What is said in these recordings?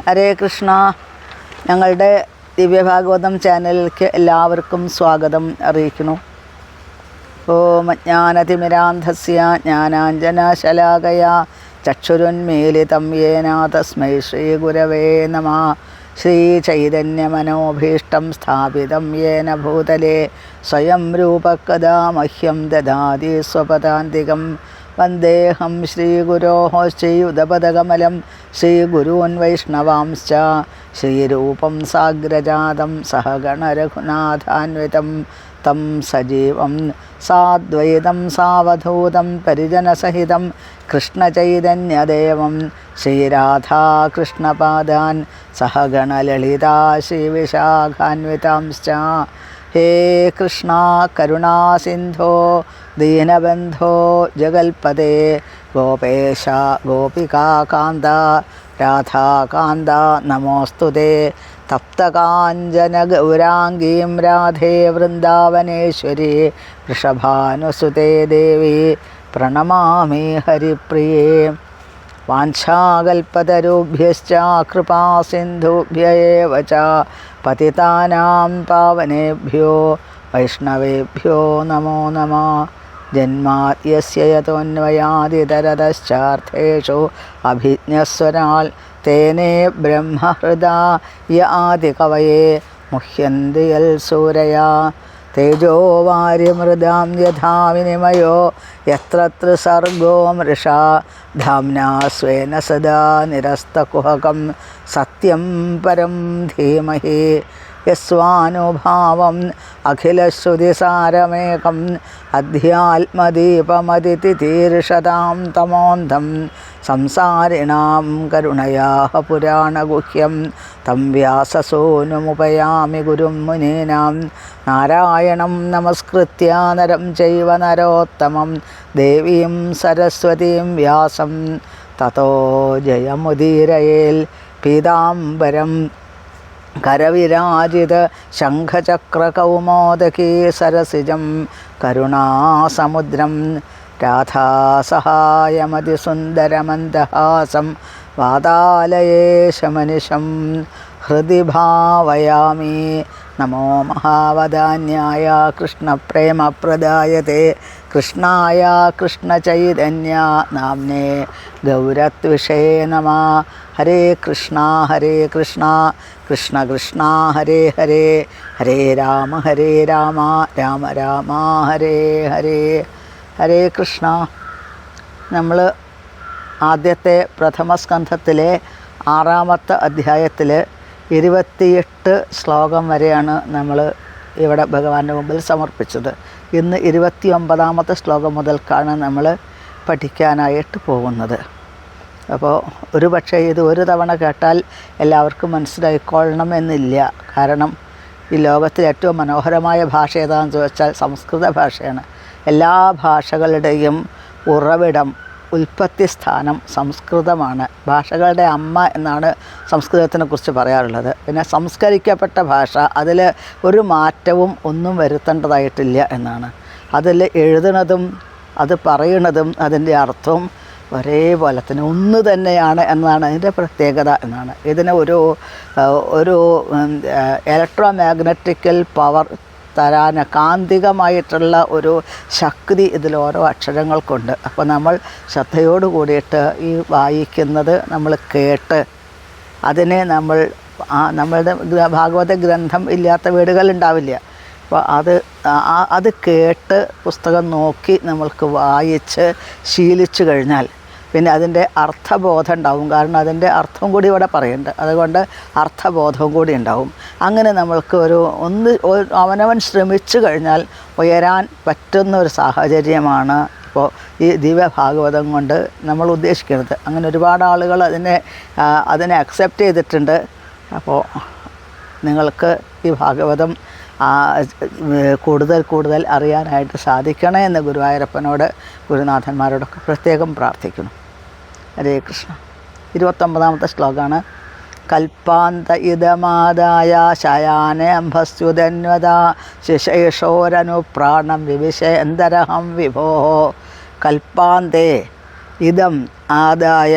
ഹരേ കൃഷ്ണ. ഞങ്ങളുടെ ദിവ്യഭാഗവതം ചാനലിലേക്ക് എല്ലാവർക്കും സ്വാഗതം അറിയിക്കുന്നു. ഓം അജ്ഞാനതിമിരാന്ധസ്യ ജ്ഞാനാഞ്ജനശലാകയാ ചക്ഷുരുന്മീലിതം യേന തസ്മൈ ശ്രീഗുരവേ നമഃ. ശ്രീചൈതന്യമനോഭീഷ്ടം സ്ഥാപിതം യേന ഭൂതലേ സ്വയം രൂപകദാ മഹ്യം ദദാതി സ്വപദാന്തികം. വന്ദേഹം ശ്രീഗുരോः ശ്രീയുതപദകമലം ശ്രീഗുരൂन् വൈഷ്ണവാംശ്ച ശ്രീരൂപം സാഗ്രജാതം സഹഗണരഘുനാഥാന്വിതം തം സജീവം സാദ്വൈതം സാവധൂതം പരിജനസഹിതം കൃഷ്ണചൈതന്യദേവം ശ്രീരാധാകൃഷ്ണപാദാൻ സഹഗണലളിതാ ശ്രീവിശാഖാന്വിതാംശ്ച. ഹേ കൃഷ്ണ കരുണാസിന്ധോ ദീനബന്ധോ ജഗൽപദേ ഗോപേശ ഗോപികാകാന്ത രാധാകാന്ത നമോസ്തുതേ. തപ്തകാഞ്ചന ഗൗരാംഗീം രാധേ വൃന്ദാവനേശ്വരി വൃഷഭാനുസുതേ ദേവി പ്രണമാമി ഹരിപ്രിയേ. വാഞ്ചാകൽപതരുഭ്യശ്ച കൃപാസിന്ധുഭ്യ ഏവ ച പതിതാനാം പാവനേഭ്യോ വൈഷ്ണവേഭ്യോ നമോ നമഃ. ജന്മാദ്യസ്യ യതോന്വയാദിതരതശ്ചാർത്ഥേഷു അഭിജ്ഞസ്വരാൽ തേനേ ബ്രഹ്മഹൃദായ ആദികവയേ മുഹ്യന്തി യൽ സൂരയാ. തേജോ വാര്യമൃദാം യഥാ വിനിമയോ യത്ര ത്രിസർഗോ മൃഷാ ധാംനാ സ്വേന സദാ നിരസ്തകുഹകം സത്യം പരം ധീമഹി. യസ്വാനുഭാവം അഖിലശ്രുതിസാരമേകം അധ്യാത്മദീപമതിതിതീർഷതാം തമോന്ധം സംസാരിണാം കരുണയാഃ പുരാണഗുഹ്യം തം വ്യാസസൂനുമുപയാമി ഗുരും മുനീനാം. നാരായണം നമസ്കൃത്യ നരം ചൈവ നരോത്തമം ദേവീം സരസ്വതീം വ്യാസം തതോ ജയമുദീരയേൽ. പീതാംബരം കരവിരാജിത ശംഖചക്രകൗമോദകീ സരസിജം കരുണാസമുദ്രം രാധാസഹായമതിസുന്ദരമന്ദഹാസം വാതാലയേശമനിശം ഹൃദി ഭാവയാമി. നമോ മഹാവദാന്യായ കൃഷ്ണപ്രേമപ്രദായതേ കൃഷ്ണായ കൃഷ്ണചൈതന്യ നാമ്നേ ഗൗരത്വിഷേ നമഃ. ഹരേ കൃഷ്ണ കൃഷ്ണ കൃഷ്ണ ഹരേ ഹരേ ഹരേ രാമ രാമ രാമ ഹരേ ഹരേ. ഹരേ കൃഷ്ണ. നമ്മൾ ആദ്യത്തെ പ്രഥമസ്കന്ധത്തിലെ 6-ാമത്തെ അധ്യായത്തിൽ 28 ശ്ലോകം വരെയാണ് നമ്മൾ ഇവിടെ ഭഗവാന്റെ മുമ്പിൽ സമർപ്പിച്ചത്. ഇന്ന് 29-ാമത്തെ ശ്ലോകം മുതൽക്കാണ് നമ്മൾ പഠിക്കാനായിട്ട് പോകുന്നത്. അപ്പോൾ ഒരു പക്ഷേ ഇത് ഒരു തവണ കേട്ടാൽ എല്ലാവർക്കും മനസ്സിലായിക്കൊള്ളണം എന്നില്ല. കാരണം ഈ ലോകത്തിൽ ഏറ്റവും മനോഹരമായ ഭാഷ ഏതാണെന്ന് ചോദിച്ചാൽ സംസ്കൃത ഭാഷയാണ്. എല്ലാ ഭാഷകളുടെയും ഉറവിടം, ഉൽപ്പത്തി സ്ഥാനം സംസ്കൃതമാണ്. ഭാഷകളുടെ അമ്മ എന്നാണ് സംസ്കൃതത്തിനെ കുറിച്ച് പറയാറുള്ളത്. പിന്നെ സംസ്കരിക്കപ്പെട്ട ഭാഷ, അതിൽ ഒരു മാറ്റവും ഒന്നും വരുത്തേണ്ടതായിട്ടില്ല എന്നാണ്. അതിൽ എഴുതുന്നതും അത് പറയുന്നതും അതിൻ്റെ അർത്ഥവും ഒരേപോലെ തന്നെ ഒന്ന് തന്നെയാണ് എന്നതാണ് അതിൻ്റെ പ്രത്യേകത എന്നാണ്. ഇതിന് ഒരു ഇലക്ട്രോ മാഗ്നറ്റിക്കൽ പവർ തരാൻ കാന്തികമായിട്ടുള്ള ഒരു ശക്തി ഇതിൽ ഓരോ അക്ഷരങ്ങൾക്കുണ്ട്. അപ്പോൾ നമ്മൾ ശ്രദ്ധയോട് കൂടിയിട്ട് ഈ വായിക്കുന്നത് നമ്മൾ കേട്ട് അതിനെ നമ്മളുടെ ഭാഗവത ഗ്രന്ഥം ഇല്ലാത്ത വീടുകളുണ്ടാവില്ല. അപ്പോൾ അത് കേട്ട് പുസ്തകം നോക്കി നമ്മൾക്ക് വായിച്ച് ശീലിച്ചു കഴിഞ്ഞാൽ പിന്നെ അതിൻ്റെ അർത്ഥബോധം ഉണ്ടാവും. കാരണം അതിൻ്റെ അർത്ഥം കൂടി ഇവിടെ പറയുന്നുണ്ട്. അതുകൊണ്ട് അർത്ഥബോധവും കൂടി ഉണ്ടാവും. അങ്ങനെ നമ്മൾക്ക് അവനവൻ ശ്രമിച്ചു കഴിഞ്ഞാൽ ഉയരാൻ പറ്റുന്ന ഒരു സാഹചര്യമാണ് ഇപ്പോൾ ഈ ദിവ്യഭാഗവതം കൊണ്ട് നമ്മൾ ഉദ്ദേശിക്കുന്നത്. അങ്ങനെ ഒരുപാട് ആളുകൾ അതിനെ അക്സെപ്റ്റ് ചെയ്തിട്ടുണ്ട്. അപ്പോൾ നിങ്ങൾക്ക് ഈ ഭാഗവതം കൂടുതൽ അറിയാനായിട്ട് സാധിക്കണേ എന്ന് ഗുരുവായൂരപ്പനോട് ഗുരുനാഥന്മാരോടൊക്കെ പ്രത്യേകം പ്രാർത്ഥിക്കുന്നു. ഹരേ കൃഷ്ണ. 29-ാമത്തെ ശ്ലോകമാണ്. കൽപ്പാന്ത ഇതമാദായ ശയാനെ അംഭസ്യുധന്വത ശിശേഷോരനുപ്രാണം വിവിശേന്തരഹം വിഭോ. കൽപ്പാന്തേ ഇതം ആദായ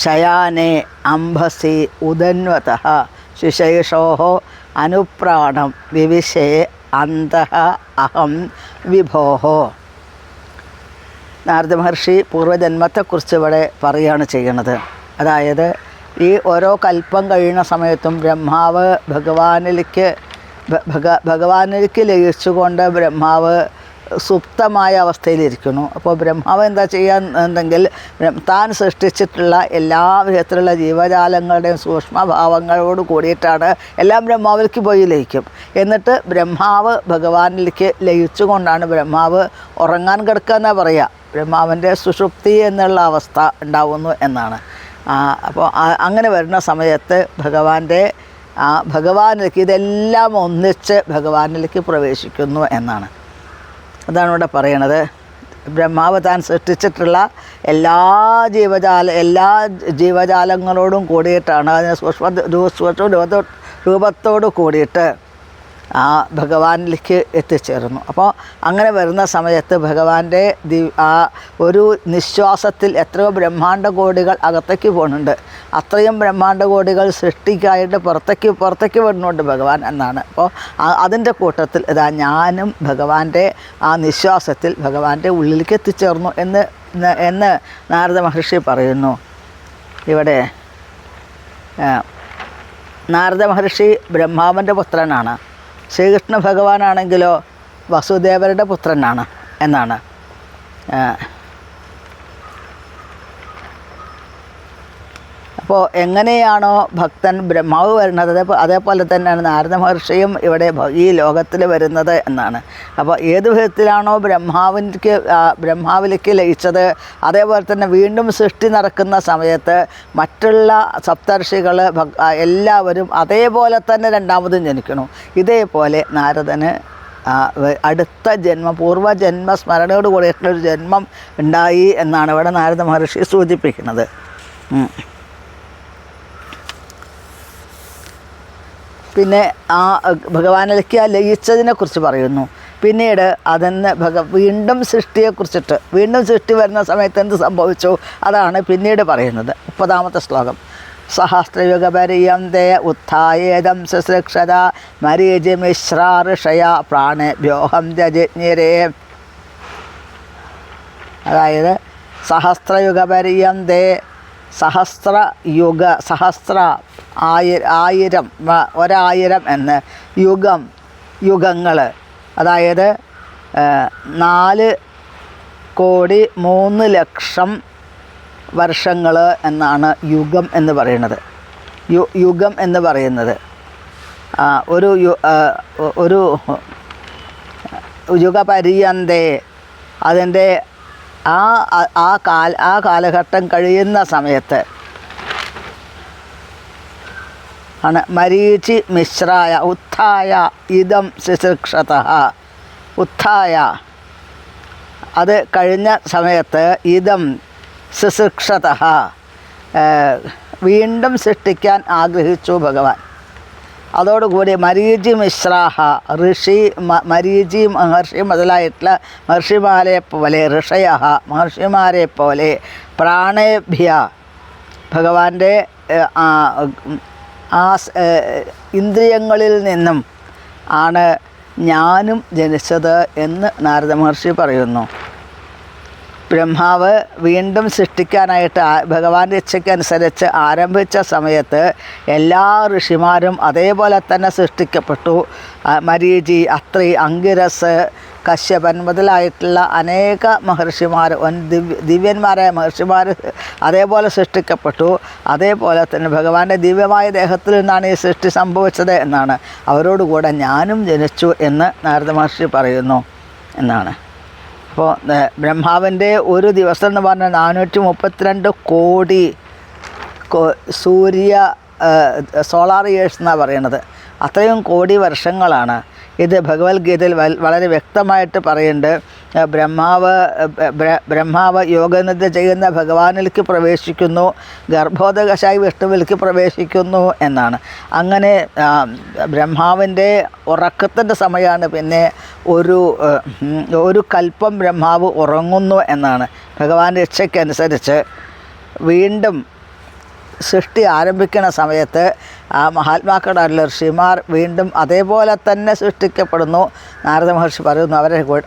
ശയാനേ അംഭസി ഉദന്വതഃ ശിശൈഷോः അനുപ്രാണം വിവിശേ അന്തഃ അഹം വിഭോः. നാരദ മഹർഷി പൂർവ്വജന്മത്തെക്കുറിച്ച് ഇവിടെ പറയുകയാണ് ചെയ്യുന്നത്. അതായത് ഈ ഓരോ കൽപ്പം കഴിയുന്ന സമയത്തും ബ്രഹ്മാവ് ഭഗവാനിലേക്ക് ലയിച്ചുകൊണ്ട് ബ്രഹ്മാവ് സുപ്തമായ അവസ്ഥയിലിരിക്കുന്നു. അപ്പോൾ ബ്രഹ്മാവ് എന്താ ചെയ്യാന്നുണ്ടെങ്കിൽ താൻ സൃഷ്ടിച്ചിട്ടുള്ള എല്ലാ വിധത്തിലുള്ള ജീവജാലങ്ങളുടെയും സൂക്ഷ്മഭാവങ്ങളോട് കൂടിയിട്ടാണ് എല്ലാം ബ്രഹ്മാവിലേക്ക് പോയി ലയിക്കും. എന്നിട്ട് ബ്രഹ്മാവ് ഭഗവാനിലേക്ക് ലയിച്ചുകൊണ്ടാണ് ബ്രഹ്മാവ് ഉറങ്ങാൻ കിടക്കുക എന്നാണ് പറയുക. ബ്രഹ്മാവിൻ്റെ സുഷുപ്തി എന്നുള്ള അവസ്ഥ ഉണ്ടാവുന്നു എന്നാണ്. അപ്പോൾ അങ്ങനെ വരുന്ന സമയത്ത് ഭഗവാനിലേക്ക് ഇതെല്ലാം ഒന്നിച്ച് ഭഗവാനിലേക്ക് പ്രവേശിക്കുന്നു എന്നാണ്. അതാണ് ഇവിടെ പറയണത്. ബ്രഹ്മാവ് താൻ സൃഷ്ടിച്ചിട്ടുള്ള എല്ലാ ജീവജാലങ്ങളോടും കൂടിയിട്ടാണ്, അതിന് സൂക്ഷ്മ രൂപത്തോട് കൂടിയിട്ട് ആ ഭഗവാനിലേക്ക് എത്തിച്ചേർന്നു. അപ്പോൾ അങ്ങനെ വരുന്ന സമയത്ത് ഭഗവാന്റെ ആ ഒരു നിശ്വാസത്തിൽ എത്രയോ ബ്രഹ്മാണ്ട കോടികൾ അകത്തേക്ക് പോകുന്നുണ്ട്. അത്രയും ബ്രഹ്മാണ്ട കോടികൾ സൃഷ്ടിക്കായിട്ട് പുറത്തേക്ക് വരുന്നുണ്ട് ഭഗവാൻ എന്നാണ്. അപ്പോൾ അതിൻ്റെ കൂട്ടത്തിൽ ഇതാ ഞാനും ഭഗവാന്റെ ആ നിശ്വാസത്തിൽ ഭഗവാന്റെ ഉള്ളിലേക്ക് എത്തിച്ചേർന്നു എന്ന് നാരദ മഹർഷി പറയുന്നു. ഇവിടെ നാരദ മഹർഷി ബ്രഹ്മാവിൻ്റെ പുത്രനാണ്. ശ്രീകൃഷ്ണ ഭഗവാനാണെങ്കിലോ വസുദേവരുടെ പുത്രനാണ് എന്നാണ്. അപ്പോൾ എങ്ങനെയാണോ ഭക്തൻ ബ്രഹ്മാവ് വരുന്നത് അതേപോലെ തന്നെയാണ് നാരദ മഹർഷിയും ഇവിടെ ഈ ലോകത്തിൽ വരുന്നത് എന്നാണ്. അപ്പോൾ ഏത് വിധത്തിലാണോ ബ്രഹ്മാവിലേക്ക് ലയിച്ചത്, അതേപോലെ തന്നെ വീണ്ടും സൃഷ്ടി നടക്കുന്ന സമയത്ത് മറ്റുള്ള സപ്തർഷികൾ എല്ലാവരും അതേപോലെ തന്നെ രണ്ടാമതും ജനിക്കണം. ഇതേപോലെ നാരദന് അടുത്ത പൂർവ്വജന്മ സ്മരണയോട് കൂടിയിട്ടുള്ളൊരു ജന്മം ഉണ്ടായി എന്നാണ് ഇവിടെ നാരദ മഹർഷി സൂചിപ്പിക്കുന്നത്. പിന്നെ ആ ഭഗവാനിലേക്ക് ലയിച്ചതിനെക്കുറിച്ച് പറയുന്നു. പിന്നീട് അതിന് വീണ്ടും സൃഷ്ടിയെക്കുറിച്ചിട്ട് വീണ്ടും സൃഷ്ടി വരുന്ന സമയത്ത് എന്ത് സംഭവിച്ചു അതാണ് പിന്നീട് പറയുന്നത്. 30-ാമത്തെ ശ്ലോകം. സഹസ്രയുഗപര്യന്തേ ഉത്ഥായേദം ശുശ്രൂക്ഷത മരീചിമിശ്രാ ഋഷയ പ്രാണേഭ്യോഹം ജജിജ്ഞിരേ. അതായത് സഹസ്രയുഗപര്യന്തേ, ആയിരം 1000 എന്ന് യുഗങ്ങൾ, അതായത് 4,03,00,000 വർഷങ്ങൾ എന്നാണ് യുഗം എന്ന് പറയുന്നത്. യുഗം എന്ന് പറയുന്നത് ഒരു യുഗപര്യന്തേ, അതിൻ്റെ ആ കാലഘട്ടം കഴിയുന്ന സമയത്ത് ആണ് മരീചി മിശ്രായ ഉത്ഥായ ഇദം ശുശ്രൂക്ഷതഃ. ഉത്ഥായ അത് കഴിഞ്ഞ സമയത്ത് ഇദം ശുശ്രൂക്ഷതഃ വീണ്ടും സൃഷ്ടിക്കാൻ ആഗ്രഹിച്ചു ഭഗവാൻ. അതോടുകൂടി മരീചി മിശ്രാഹ മരീചി മഹർഷി മുതലായിട്ടുള്ള മഹർഷിമാരെ പോലെ മഹർഷിമാരെ പോലെ പ്രാണേഭ്യ ഭഗവാന്റെ ആ ഇന്ദ്രിയങ്ങളിൽ നിന്നും ആണ് ഞാനും ജനിച്ചത് എന്ന് നാരദ മഹർഷി പറയുന്നു. ബ്രഹ്മാവ് വീണ്ടും സൃഷ്ടിക്കാനായിട്ട് ഭഗവാന്റെ ഇച്ഛയ്ക്കനുസരിച്ച് ആരംഭിച്ച സമയത്ത് എല്ലാ ഋഷിമാരും അതേപോലെ തന്നെ സൃഷ്ടിക്കപ്പെട്ടു. മരീചി, അത്രി, അങ്കിരസ്, കശ്യപൻ മുതലായിട്ടുള്ള അനേക മഹർഷിമാർ, ദിവ്യന്മാരായ മഹർഷിമാർ അതേപോലെ സൃഷ്ടിക്കപ്പെട്ടു. അതേപോലെ തന്നെ ഭഗവാന്റെ ദിവ്യമായ ദേഹത്തിൽ നിന്നാണ് ഈ സൃഷ്ടി സംഭവിച്ചത് എന്നാണ്. അവരോടുകൂടെ ഞാനും ജനിച്ചു എന്ന് നാരദ മഹർഷി പറയുന്നു എന്നാണ്. അപ്പോൾ ബ്രഹ്മാവിൻ്റെ ഒരു ദിവസം എന്ന് പറഞ്ഞാൽ 432 കോടി സോളാർ ഇയേഴ്സ് എന്നാണ് പറയണത്. അത്രയും കോടി വർഷങ്ങളാണ്. ഇത് ഭഗവത്ഗീതയിൽ വളരെ വ്യക്തമായിട്ട് പറയുന്നുണ്ട്. ബ്രഹ്മാവ് യോഗനിദ്ര ചെയ്യുന്ന ഭഗവാനിലേക്ക് പ്രവേശിക്കുന്നു, ഗർഭോദകശായി വിഷ്ണുവിലേക്ക് പ്രവേശിക്കുന്നു എന്നാണ്. അങ്ങനെ ബ്രഹ്മാവിൻ്റെ ഉറക്കത്തിൻ്റെ സമയമാണ്. പിന്നെ ഒരു കൽപ്പം ബ്രഹ്മാവ് ഉറങ്ങുന്നു എന്നാണ്. ഭഗവാന്റെ ഇച്ഛയ്ക്കനുസരിച്ച് വീണ്ടും സൃഷ്ടി ആരംഭിക്കുന്ന സമയത്ത് ആ മഹാത്മാക്കളുടെ ഋഷിമാർ വീണ്ടും അതേപോലെ തന്നെ സൃഷ്ടിക്കപ്പെടുന്നു. നാരദ മഹർഷി പറയുന്നു,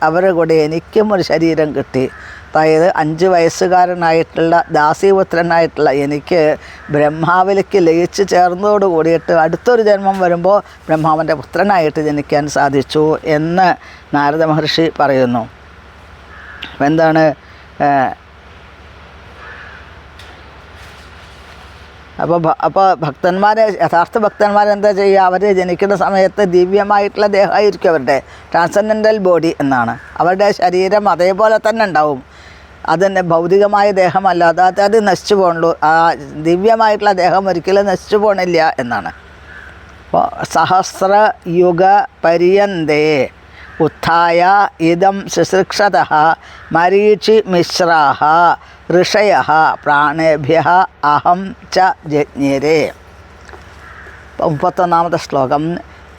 അവരുടെ കൂടെ എനിക്കും ഒരു ശരീരം കിട്ടി. അതായത് 5 വയസ്സുകാരനായിട്ടുള്ള ദാസീപുത്രനായിട്ടുള്ള എനിക്ക് ബ്രഹ്മാവിലേക്ക് ലയിച്ച് ചേർന്നതോട് കൂടിയിട്ട് അടുത്തൊരു ജന്മം വരുമ്പോൾ ബ്രഹ്മാവിൻ്റെ പുത്രനായിട്ട് ജനിക്കാൻ സാധിച്ചു എന്ന് നാരദ മഹർഷി പറയുന്നു. അപ്പം എന്താണ് അപ്പോൾ ഭക്തന്മാരെ, യഥാർത്ഥ ഭക്തന്മാരെന്താ ചെയ്യുക? അവർ ജനിക്കുന്ന സമയത്ത് ദിവ്യമായിട്ടുള്ള ദേഹമായിരിക്കും അവരുടെ, ട്രാൻസെൻഡൻ്റൽ ബോഡി എന്നാണ്. അവരുടെ ശരീരം അതേപോലെ തന്നെ ഉണ്ടാവും. അതിൻ്റെ ഭൗതികമായ ദേഹമല്ല, അത് നശിച്ചു പോകുള്ളൂ. ആ ദിവ്യമായിട്ടുള്ള ദേഹം ഒരിക്കലും നശിച്ചു പോകണില്ല എന്നാണ്. അപ്പോൾ സഹസ്രയുഗ പര്യന്തേ ഉത്ഥായ ഇദം ശുശ്രൂഷതഃ മരീചി മിശ്രാः ഋഷയः പ്രാണേഭ്യः അഹം ച ജജ്ഞിരേ. 31ാമത്തെ ശ്ലോകം.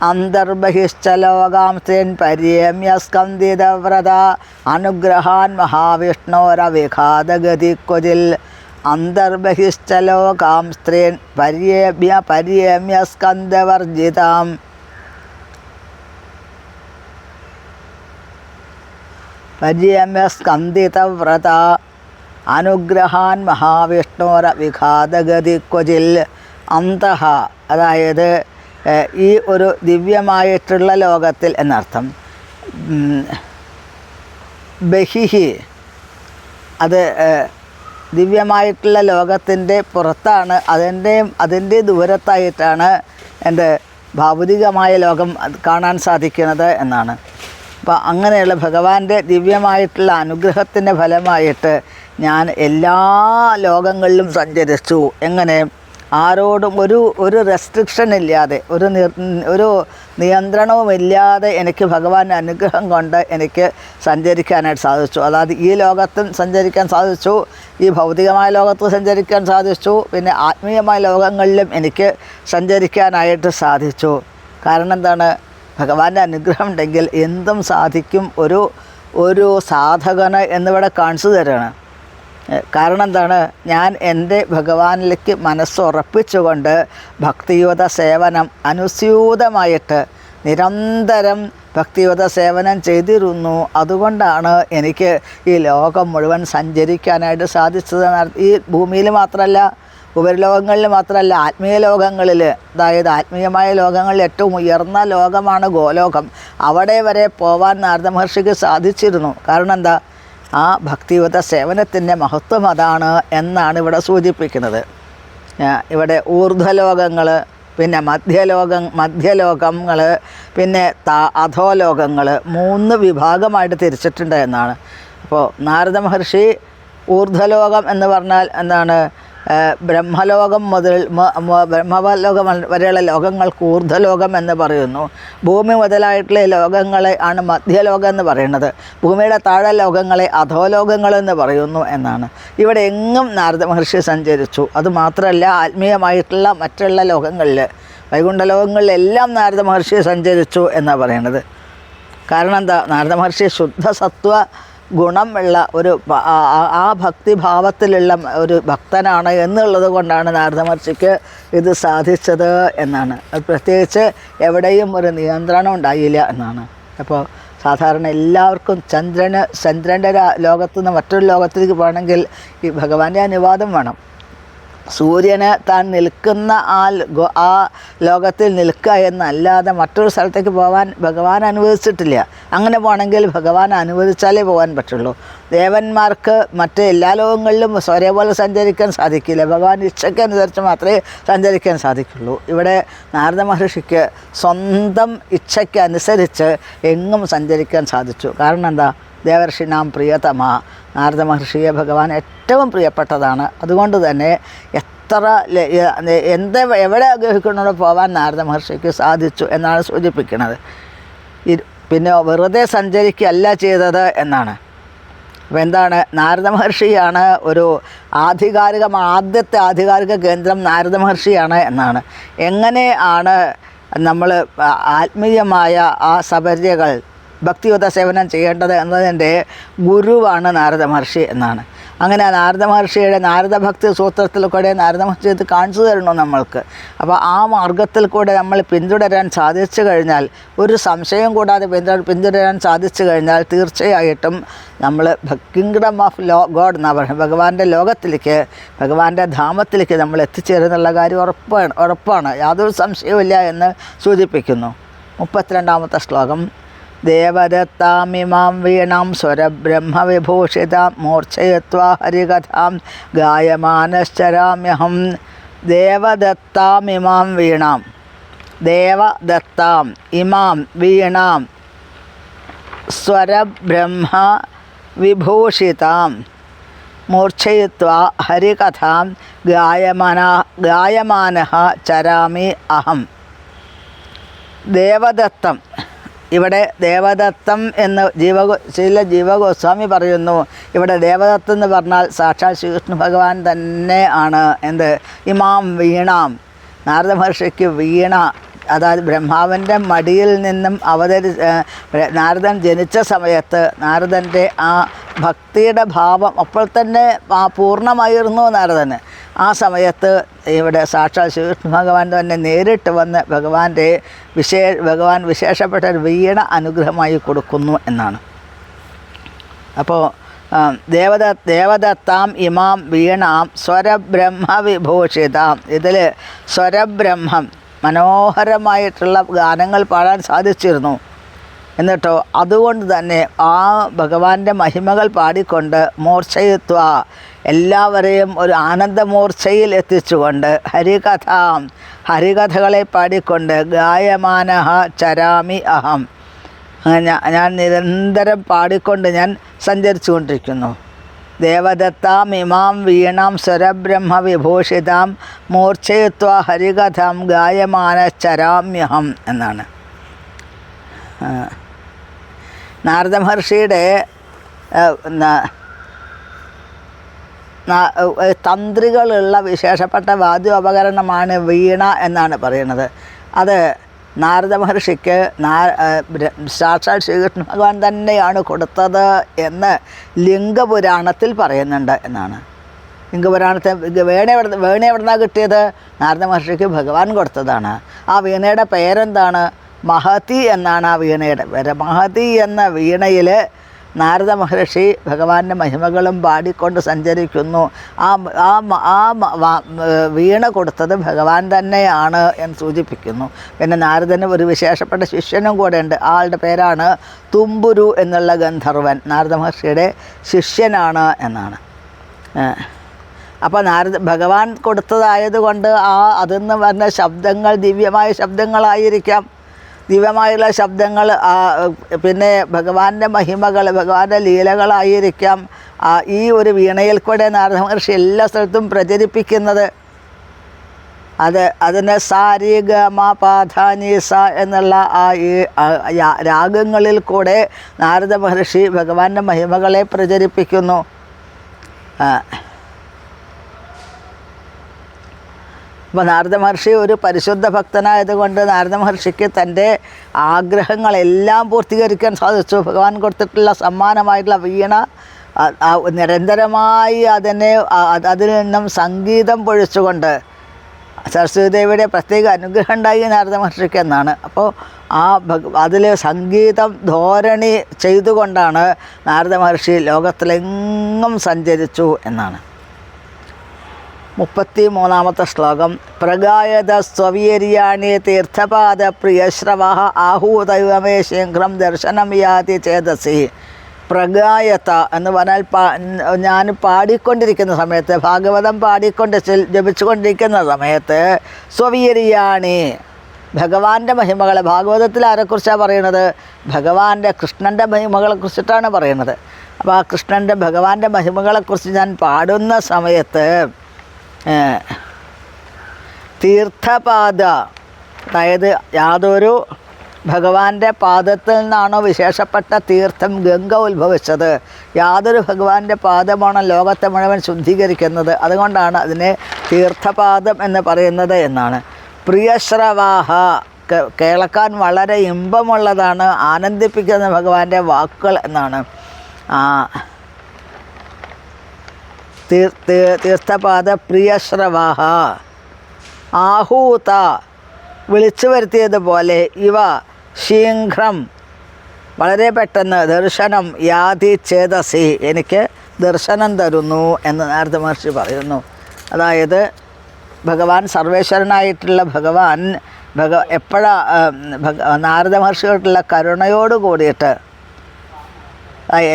അന്തർബഹിശ്ച ലോകാംസ്ത്രീൻ പര്യേമ്യ സ്കന്ദിതവ്രത അനുഗ്രഹാൻ മഹാവിഷ്ണോരവിഘാതഗതി ക്വചിൽ. അന്തർബഹിശ്ച ലോകാംസ്ത്രീൻ പര്യേമ്യ സ്കന്ദവർജിതാം. പര്യേമ്യ സ്കന്ദിതവ്രത അനുഗ്രഹാൻ മഹാവിഷ്ണോരവിഘാതഗതി ക്വചിൽ. അന്തഃ അതായത് ഈ ഒരു ദിവ്യമായിട്ടുള്ള ലോകത്തിൽ എന്നർത്ഥം. ബഹിഹി അത് ദിവ്യമായിട്ടുള്ള ലോകത്തിൻ്റെ പുറത്താണ്, അതിൻ്റെ ദൂരത്തായിട്ടാണ് എൻ്റെ ഭൗതികമായ ലോകം കാണാൻ സാധിക്കുന്നത് എന്നാണ്. അപ്പോൾ അങ്ങനെയുള്ള ഭഗവാന്റെ ദിവ്യമായിട്ടുള്ള അനുഗ്രഹത്തിൻ്റെ ഫലമായിട്ട് ഞാൻ എല്ലാ ലോകങ്ങളിലും സഞ്ചരിച്ചു. എങ്ങനെ? ആരോടും ഒരു റെസ്ട്രിക്ഷൻ ഇല്ലാതെ, ഒരു നിയന്ത്രണവുമില്ലാതെ എനിക്ക് ഭഗവാന്റെ അനുഗ്രഹം കൊണ്ട് എനിക്ക് സഞ്ചരിക്കാനായിട്ട് സാധിച്ചു. അതായത് ഈ ലോകത്തും സഞ്ചരിക്കാൻ സാധിച്ചു, ഈ ഭൗതികമായ ലോകത്ത് സഞ്ചരിക്കാൻ സാധിച്ചു, പിന്നെ ആത്മീയമായ ലോകങ്ങളിലും എനിക്ക് സഞ്ചരിക്കാനായിട്ട് സാധിച്ചു. കാരണം എന്താണ്? ഭഗവാന്റെ അനുഗ്രഹം ഉണ്ടെങ്കിൽ എന്തും സാധിക്കും ഒരു സാധകന് എന്നിവിടെ കാണിച്ചു തരാണ്. കാരണം എന്താണ്? ഞാൻ എൻ്റെ ഭഗവാനിലേക്ക് മനസ്സുറപ്പിച്ചുകൊണ്ട് ഭക്തിയുത സേവനം അനുസ്യൂതമായിട്ട് നിരന്തരം ഭക്തിയുത സേവനം ചെയ്തിരുന്നു. അതുകൊണ്ടാണ് എനിക്ക് ഈ ലോകം മുഴുവൻ സഞ്ചരിക്കാനായിട്ട് സാധിച്ചത്. ഈ ഭൂമിയിൽ മാത്രമല്ല, ഉപരിലോകങ്ങളിൽ മാത്രമല്ല, ആത്മീയ ലോകങ്ങളിൽ, അതായത് ആത്മീയമായ ലോകങ്ങളിൽ ഏറ്റവും ഉയർന്ന ലോകമാണ് ഗോലോകം. അവിടെ വരെ പോവാൻ നാരദ മഹർഷിക്ക് സാധിച്ചിരുന്നു. കാരണം എന്താ? ആ ഭക്തിയുത സേവനത്തിൻ്റെ മഹത്വം അതാണ് എന്നാണ് ഇവിടെ സൂചിപ്പിക്കുന്നത്. ഇവിടെ ഊർധ്വലോകങ്ങൾ, പിന്നെ മധ്യലോകങ്ങൾ, പിന്നെ അധോലോകങ്ങൾ 3 വിഭാഗമായിട്ട് തിരിച്ചിട്ടുണ്ട് എന്നാണ്. അപ്പോൾ നാരദ മഹർഷി ഊർധ്വലോകം എന്ന് പറഞ്ഞാൽ എന്താണ്? ബ്രഹ്മലോകം മുതൽ ബ്രഹ്മലോകം വരെയുള്ള ലോകങ്ങൾക്ക് ഊർധ്വലോകം എന്ന് പറയുന്നു. ഭൂമി മുതലായിട്ടുള്ള ലോകങ്ങളെ ആണ് മധ്യലോകം എന്ന് പറയുന്നത്. ഭൂമിയുടെ താഴെ ലോകങ്ങളെ അധോലോകങ്ങളെന്ന് പറയുന്നു എന്നാണ്. ഇവിടെ എങ്ങും നാരദ മഹർഷി സഞ്ചരിച്ചു. അതുമാത്രമല്ല, ആത്മീയമായിട്ടുള്ള മറ്റുള്ള ലോകങ്ങളിൽ, വൈകുണ്ഠലോകങ്ങളിലെല്ലാം നാരദ മഹർഷി സഞ്ചരിച്ചു എന്നാണ് പറയുന്നത്. കാരണം എന്താ? നാരദ മഹർഷി ശുദ്ധസത്വ ഗുണം ഉള്ള ആ ഭക്തിഭാവത്തിലുള്ള ഒരു ഭക്തനാണ് എന്നുള്ളത് കൊണ്ടാണ് നാരദ മഹർഷിക്ക് ഇത് സാധിച്ചത് എന്നാണ്. പ്രത്യേകിച്ച് എവിടെയും ഒരു നിയന്ത്രണം ഉണ്ടായില്ല എന്നാണ്. അപ്പോൾ സാധാരണ എല്ലാവർക്കും ചന്ദ്രൻ്റെ ലോകത്തു നിന്ന് മറ്റൊരു ലോകത്തിലേക്ക് പോകണമെങ്കിൽ ഈ ഭഗവാന്റെ അനുവാദം വേണം. സൂര്യന് താൻ നിൽക്കുന്ന ആ ലോകത്തിൽ നിൽക്കുക എന്നല്ലാതെ മറ്റൊരു സ്ഥലത്തേക്ക് പോകാൻ ഭഗവാൻ അനുവദിച്ചിട്ടില്ല. അങ്ങനെ പോകണമെങ്കിൽ ഭഗവാൻ അനുവദിച്ചാലേ പോകാൻ പറ്റുള്ളൂ. ദേവന്മാർക്ക് മറ്റ് എല്ലാ ലോകങ്ങളിലും ഒരേപോലെ സഞ്ചരിക്കാൻ സാധിക്കില്ല. ഭഗവാൻ ഇച്ഛയ്ക്കനുസരിച്ച് മാത്രമേ സഞ്ചരിക്കാൻ സാധിക്കുള്ളൂ. ഇവിടെ നാരദ മഹർഷിക്ക് സ്വന്തം ഇച്ഛയ്ക്കനുസരിച്ച് എങ്ങും സഞ്ചരിക്കാൻ സാധിച്ചു. കാരണം എന്താ? ദേവർഷിനാം പ്രിയതമ, നാരദ മഹർഷിയെ ഭഗവാൻ ഏറ്റവും പ്രിയപ്പെട്ടതാണ്. അതുകൊണ്ട് തന്നെ എവിടെ ആഗ്രഹിക്കുന്നതോ പോകാൻ നാരദ മഹർഷിക്ക് സാധിച്ചു എന്നാണ് സൂചിപ്പിക്കുന്നത്. പിന്നെ വെറുതെ സഞ്ചരിക്കുകയല്ല ചെയ്തത് എന്നാണ്. അപ്പോൾ എന്താണ്? നാരദ മഹർഷിയാണ് ഒരു ആദ്യത്തെ ആധികാരിക കേന്ദ്രം നാരദ മഹർഷിയാണ് എന്നാണ്. എങ്ങനെയാണ് നമ്മൾ ആത്മീയമായ ആ സപര്യകൾ ഭക്തിയുത സേവനം ചെയ്യേണ്ടത് എന്നതിൻ്റെ ഗുരുവാണ് നാരദ മഹർഷി എന്നാണ്. അങ്ങനെ നാരദ മഹർഷിയുടെ നാരദഭക്തി സൂത്രത്തിൽ കൂടെ നാരദ മഹർഷി ഇത് കാണിച്ചു തരണു നമ്മൾക്ക്. അപ്പോൾ ആ മാർഗത്തിൽ കൂടെ നമ്മൾ പിന്തുടരാൻ സാധിച്ചു കഴിഞ്ഞാൽ, ഒരു സംശയം കൂടാതെ പിന്തുടരാൻ സാധിച്ചു കഴിഞ്ഞാൽ തീർച്ചയായിട്ടും നമ്മൾ കിങ്ഡം ഓഫ് ഗോഡ് എന്നാണ് പറയുന്നത്, ഭഗവാന്റെ ലോകത്തിലേക്ക്, ഭഗവാന്റെ ധാമത്തിലേക്ക് നമ്മൾ എത്തിച്ചേരുന്നുള്ള കാര്യം ഉറപ്പാണ്, യാതൊരു സംശയവുമില്ല എന്ന് സൂചിപ്പിക്കുന്നു. 32-ാമത്തെ ശ്ലോകം. ദേവദത്താമിമാം വീണാം സ്വരബ്രഹ്മവിഭൂഷിതാം മൂർച്ഛയിത്വാ ഹരികഥാം ഗായമാനശ്ചരാമ്യഹം. ദേവദത്താമിമാം വീണാം, ദേവദത്താം ഇമാം വീണാം സ്വരബ്രഹ്മ വിഭൂഷിതാം മൂർച്ഛയിത്വാ ഹരികഥാം ഗായമാനഃ ചരാമി അഹം. ദേവദത്തം, ഇവിടെ ദേവദത്തം എന്ന് ജീവഗോസ്വാമി പറയുന്നു. ഇവിടെ ദേവദത്തം എന്ന് പറഞ്ഞാൽ സാക്ഷാൽ ശ്രീകൃഷ്ണ ഭഗവാൻ തന്നെ ആണ്. എന്ത്? ഇമാം വീണാം, നാരദ മഹർഷിക്ക് വീണ, അതായത് ബ്രഹ്മാവിൻ്റെ മടിയിൽ നിന്നും നാരദൻ ജനിച്ച സമയത്ത് നാരദൻ്റെ ആ ഭക്തിയുടെ ഭാവം അപ്പോൾ തന്നെ പൂർണ്ണമായിരുന്നു നാരദന്. ആ സമയത്ത് ഇവിടെ സാക്ഷാൽ ശ്രീകൃഷ്ണ ഭഗവാൻ തന്നെ നേരിട്ട് വന്ന് ഭഗവാൻ വിശേഷപ്പെട്ട ഒരു വീണ അനുഗ്രഹമായി കൊടുക്കുന്നു എന്നാണ്. അപ്പോൾ ദേവദത്താം ഇമാം വീണാം സ്വരബ്രഹ്മ വിഭൂഷിതാം. ഇതിൽ സ്വരബ്രഹ്മം, മനോഹരമായിട്ടുള്ള ഗാനങ്ങൾ പാടാൻ സാധിച്ചിരുന്നു. എന്നിട്ടോ അതുകൊണ്ട് തന്നെ ആ ഭഗവാന്റെ മഹിമകൾ പാടിക്കൊണ്ട് മൂർച്ഛയിത്വ, എല്ലാവരെയും ഒരു ആനന്ദമൂർച്ഛയിൽ എത്തിച്ചുകൊണ്ട് ഹരികഥകളെ പാടിക്കൊണ്ട് ഗായമാനഃ ചരാമി അഹം, ഞാൻ നിരന്തരം പാടിക്കൊണ്ട് ഞാൻ സഞ്ചരിച്ചു കൊണ്ടിരിക്കുന്നു. ദേവദത്താം ഇമാം വീണാം സ്വരബ്രഹ്മ വിഭൂഷിതാം മൂർച്ഛയിത്വ ഹരികഥാം ഗായമാനശ്ചരാമ്യഹം എന്നാണ്. നാരദ മഹർഷിയുടെ തന്ത്രികളുള്ള വിശേഷപ്പെട്ട വാദ്യോപകരണമാണ് വീണ എന്നാണ് പറയുന്നത്. അത് നാരദ മഹർഷിക്ക് സാക്ഷാൽ ശ്രീകൃഷ്ണ ഭഗവാൻ തന്നെയാണ് കൊടുത്തത് എന്ന് ലിംഗപുരാണത്തിൽ പറയുന്നുണ്ട് എന്നാണ്. ലിംഗപുരാണത്തെ വീണ എവിടുന്നാണ് കിട്ടിയത്? നാരദ മഹർഷിക്ക് ഭഗവാൻ കൊടുത്തതാണ്. ആ വീണയുടെ പേരെന്താണ്? മഹതി എന്നാണ് ആ വീണയുടെ പേര്. മഹതി എന്ന വീണയിൽ നാരദ മഹർഷി ഭഗവാന്റെ മഹിമകളും പാടിക്കൊണ്ട് സഞ്ചരിക്കുന്നു. വീണ കൊടുത്തത് ഭഗവാൻ തന്നെയാണ് എന്ന് സൂചിപ്പിക്കുന്നു. പിന്നെ നാരദന് ഒരു വിശേഷപ്പെട്ട ശിഷ്യനും കൂടെ ഉണ്ട്. ആളുടെ പേരാണ് തുമ്പുരു എന്നുള്ള ഗന്ധർവൻ, നാരദ മഹർഷിയുടെ ശിഷ്യനാണ് എന്നാണ്. അപ്പോൾ ഭഗവാൻ കൊടുത്തതായതുകൊണ്ട് അതിൽ നിന്ന് വരുന്ന ശബ്ദങ്ങൾ ദിവ്യമായ ശബ്ദങ്ങളായിരിക്കാം. ദിവ്യമായുള്ള ശബ്ദങ്ങൾ പിന്നെ ഭഗവാന്റെ മഹിമകൾ, ഭഗവാന്റെ ലീലകളായിരിക്കാം ഈ ഒരു വീണയിൽ കൂടെ നാരദ മഹർഷി എല്ലാ സ്ഥലത്തും പ്രചരിപ്പിക്കുന്നത്. അതിന് സാരി ഗമ പാധാനി സ എന്നുള്ള രാഗങ്ങളിൽ കൂടെ നാരദ മഹർഷി ഭഗവാന്റെ മഹിമകളെ പ്രചരിപ്പിക്കുന്നു. അപ്പോൾ നാരദ മഹർഷി ഒരു പരിശുദ്ധ ഭക്തനായതുകൊണ്ട് നാരദ മഹർഷിക്ക് തൻ്റെ ആഗ്രഹങ്ങളെല്ലാം പൂർത്തീകരിക്കാൻ സാധിച്ചു. ഭഗവാൻ കൊടുത്തിട്ടുള്ള സമ്മാനമായിട്ടുള്ള വീണ നിരന്തരമായി അതിൽ നിന്നും സംഗീതം പൊഴിച്ചുകൊണ്ട് സരസ്വതി ദേവിയുടെ പ്രത്യേക അനുഗ്രഹം ഉണ്ടായി നാരദ മഹർഷിക്ക് എന്നാണ്. അപ്പോൾ അതിൽ സംഗീതം ധോരണി ചെയ്തുകൊണ്ടാണ് നാരദ മഹർഷി ലോകത്തിലെങ്ങും സഞ്ചരിച്ചു എന്നാണ്. 33-ാമത്തെ ശ്ലോകം. പ്രഗായത സ്വവീര്യാണി തീർത്ഥപാദ പ്രിയശ്രവ ആഹൂതൈവമേ ശീഘ്രം ദർശനം യാതി ചേതസി. പ്രഗായത എന്ന് പറഞ്ഞാൽ ഞാൻ പാടിക്കൊണ്ടിരിക്കുന്ന സമയത്ത്, ഭാഗവതം ജപിച്ചുകൊണ്ടിരിക്കുന്ന സമയത്ത് സ്വവീര്യാണി, ഭഗവാന്റെ മഹിമകൾ, ഭാഗവതത്തിൽ ആരെക്കുറിച്ചാണ് പറയുന്നത്? കൃഷ്ണൻ്റെ മഹിമകളെക്കുറിച്ചിട്ടാണ് പറയുന്നത്. അപ്പോൾ ആ ഭഗവാന്റെ മഹിമകളെക്കുറിച്ച് ഞാൻ പാടുന്ന സമയത്ത് തീർത്ഥപാദ, അതായത് യാതൊരു ഭഗവാന്റെ പാദത്തിൽ നിന്നാണോ വിശേഷപ്പെട്ട തീർത്ഥം ഗംഗ ഉത്ഭവിച്ചത്, യാതൊരു ഭഗവാന്റെ പാദമാണ് ലോകത്തെ മുഴുവൻ ശുദ്ധീകരിക്കുന്നത്. അതുകൊണ്ടാണ് അതിനെ തീർത്ഥപാദം എന്ന് പറയുന്നത് എന്നാണ്. പ്രിയശ്രവാഹ, കേൾക്കാൻ വളരെ ഇമ്പമുള്ളതാണ്, ആനന്ദിപ്പിക്കുന്ന ഭഗവാന്റെ വാക്കുകൾ എന്നാണ്. തീർത്ഥപാദ പ്രിയശ്രവാഹ ആഹൂത വിളിച്ചു വരുത്തിയതുപോലെ ഇവ ശീഘ്രം വളരെ പെട്ടെന്ന് ദർശനം യാതി ചേതസി എനിക്ക് ദർശനം തരുന്നു എന്ന് നാരദ മഹർഷി പറയുന്നു. അതായത് ഭഗവാൻ സർവേശ്വരനായിട്ടുള്ള ഭഗവാൻ നാരദ മഹർഷിയോടുള്ള കരുണയോട് കൂടിയിട്ട്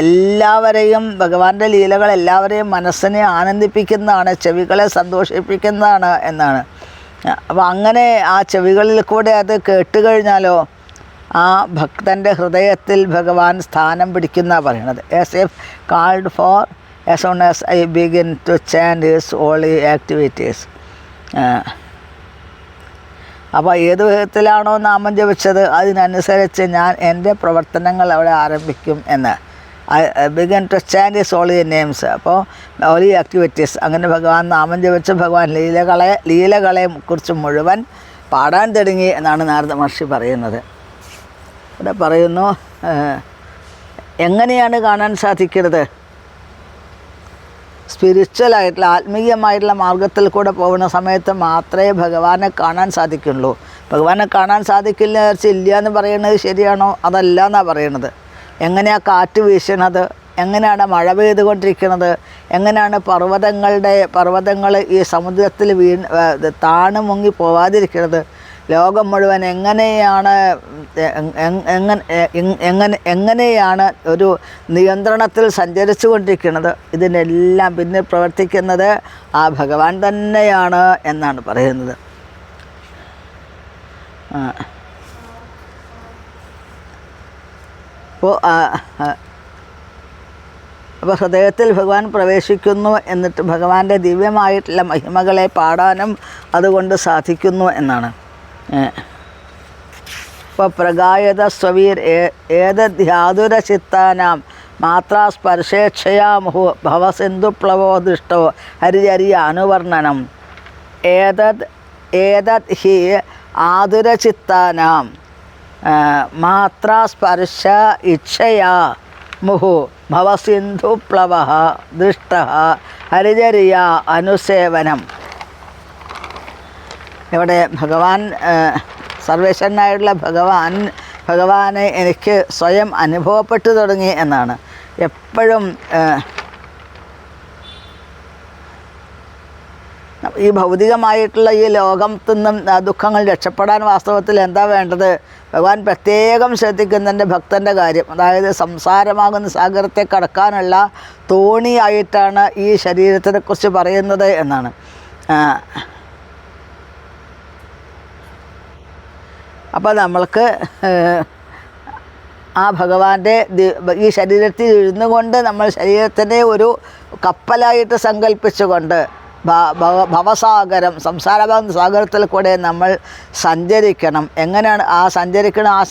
എല്ലാവരെയും ഭഗവാന്റെ ലീലകൾ എല്ലാവരെയും മനസ്സിനെ ആനന്ദിപ്പിക്കുന്നതാണ്, ചെവികളെ സന്തോഷിപ്പിക്കുന്നതാണ് എന്നാണ്. അപ്പോൾ അങ്ങനെ ആ ചെവികളിൽ കൂടെ അത് കേട്ടുകഴിഞ്ഞാലോ ആ ഭക്തൻ്റെ ഹൃദയത്തിൽ ഭഗവാൻ സ്ഥാനം പിടിക്കുന്ന പറയണത്. As if called for as soon as I begin to chant his holy activities. അപ്പോൾ ഏത് വിധത്തിലാണോ നാമം ജപിച്ചത് അതിനനുസരിച്ച് ഞാൻ എൻ്റെ പ്രവർത്തനങ്ങൾ അവിടെ ആരംഭിക്കും എന്ന്. I begin to chant his holy names. അപ്പോൾ ഹോളി ആക്ടിവിറ്റീസ് അങ്ങനെ ഭഗവാൻ നാമം ജപിച്ച് ഭഗവാൻ ലീലകളെ കുറിച്ച് മുഴുവൻ പാടാൻ തുടങ്ങി എന്നാണ് നാരദ മഹർഷി പറയുന്നത്. ഇവിടെ പറയുന്നു എങ്ങനെയാണ് കാണാൻ സാധിക്കുന്നത്? സ്പിരിച്വലായിട്ടുള്ള ആത്മീയമായിട്ടുള്ള മാർഗത്തിൽ കൂടെ പോകുന്ന സമയത്ത് മാത്രമേ ഭഗവാനെ കാണാൻ സാധിക്കുള്ളൂ. ഭഗവാനെ കാണാൻ സാധിക്കില്ല ഇല്ല എന്ന് പറയുന്നത് ശരിയാണോ? അതല്ല എന്നാണ് പറയണത്. എങ്ങനെയാണ് കാറ്റ് വീശണത്, എങ്ങനെയാണ് മഴ പെയ്തുകൊണ്ടിരിക്കുന്നത്, എങ്ങനെയാണ് പർവ്വതങ്ങൾ ഈ സമുദ്രത്തിൽ താണു മുങ്ങി പോവാതിരിക്കുന്നത്, ലോകം മുഴുവൻ എങ്ങനെയാണ് ഒരു നിയന്ത്രണത്തിൽ സഞ്ചരിച്ചു കൊണ്ടിരിക്കുന്നത്, ഇതിനെല്ലാം പിന്നിൽ പ്രവർത്തിക്കുന്നത് ആ ഭഗവാൻ തന്നെയാണ് എന്നാണ് പറയുന്നത്. അപ്പോൾ ഹൃദയത്തിൽ ഭഗവാൻ പ്രവേശിക്കുന്നു, എന്നിട്ട് ഭഗവാന്റെ ദിവ്യമായിട്ടുള്ള മഹിമകളെ പാടാനും അതുകൊണ്ട് സാധിക്കുന്നു എന്നാണ്. ഇപ്പോൾ പ്രഗായത സ്വവീർ ഏതധ്യാതുരചിത്താനാം മാത്രാസ്പർശേക്ഷയാ മുഹു ഭവസിന്ധുപ്ലവോ ദൃഷ്ടോ ഹരിചര്യ അനുവർണ്ണനം ഏതത് ഹി ആതുരചിത്താനാം മാത്രാസ്പർശ ഇച്ഛയാ മുഹു ഭവസിന്ധുപ്ലവ ദൃഷ്ട ഹരിചര്യ അനുസേവനം. ഇവിടെ ഭഗവാൻ സർവേശ്വരനായിട്ടുള്ള ഭഗവാനെ എനിക്ക് സ്വയം അനുഭവപ്പെട്ടു തുടങ്ങി എന്നാണ്. എപ്പോഴും ഈ ഭൗതികമായിട്ടുള്ള ഈ ലോകത്തു നിന്നും ദുഃഖങ്ങൾ രക്ഷപ്പെടാൻ വാസ്തവത്തിൽ എന്താ വേണ്ടത്? ഭഗവാൻ പ്രത്യേകം ശ്രദ്ധിക്കുന്നതിൻ്റെ ഭക്തൻ്റെ കാര്യം. അതായത് സംസാരമാകുന്ന സാഗരത്തെ കടക്കാനുള്ള തോണിയായിട്ടാണ് ഈ ശരീരത്തിനെക്കുറിച്ച് പറയുന്നത് എന്നാണ്. അപ്പോൾ നമ്മൾക്ക് ആ ഭഗവാന്റെ ഈ ശരീരത്തിൽ ഇരുന്നു കൊണ്ട് നമ്മൾ ശരീരത്തിനെ ഒരു കപ്പലായിട്ട് സങ്കല്പിച്ചുകൊണ്ട് ഭവസാഗരം സംസാരമാകുന്ന സാഗരത്തിൽ കൂടെ നമ്മൾ സഞ്ചരിക്കണം. എങ്ങനെയാണ് ആ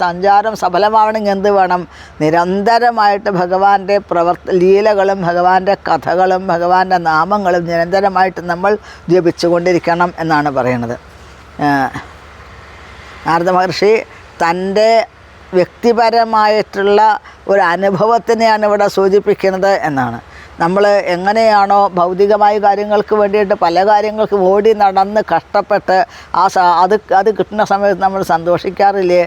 സഞ്ചാരം സഫലമാവണമെങ്കിൽ എന്ത് വേണം? നിരന്തരമായിട്ട് ഭഗവാന്റെ ലീലകളും ഭഗവാന്റെ കഥകളും ഭഗവാന്റെ നാമങ്ങളും നിരന്തരമായിട്ട് നമ്മൾ ജപിച്ചുകൊണ്ടിരിക്കണം എന്നാണ് പറയുന്നത്. നാരദ മഹർഷി തൻ്റെ വ്യക്തിപരമായിട്ടുള്ള ഒരു അനുഭവത്തിനെയാണ് ഇവിടെ സൂചിപ്പിക്കുന്നത് എന്നാണ്. നമ്മൾ എങ്ങനെയാണോ ഭൗതികമായ കാര്യങ്ങൾക്ക് വേണ്ടിയിട്ട് പല കാര്യങ്ങൾക്ക് ഓടി നടന്ന് കഷ്ടപ്പെട്ട് അത് കിട്ടുന്ന സമയത്ത് നമ്മൾ സന്തോഷിക്കാറില്ലേ?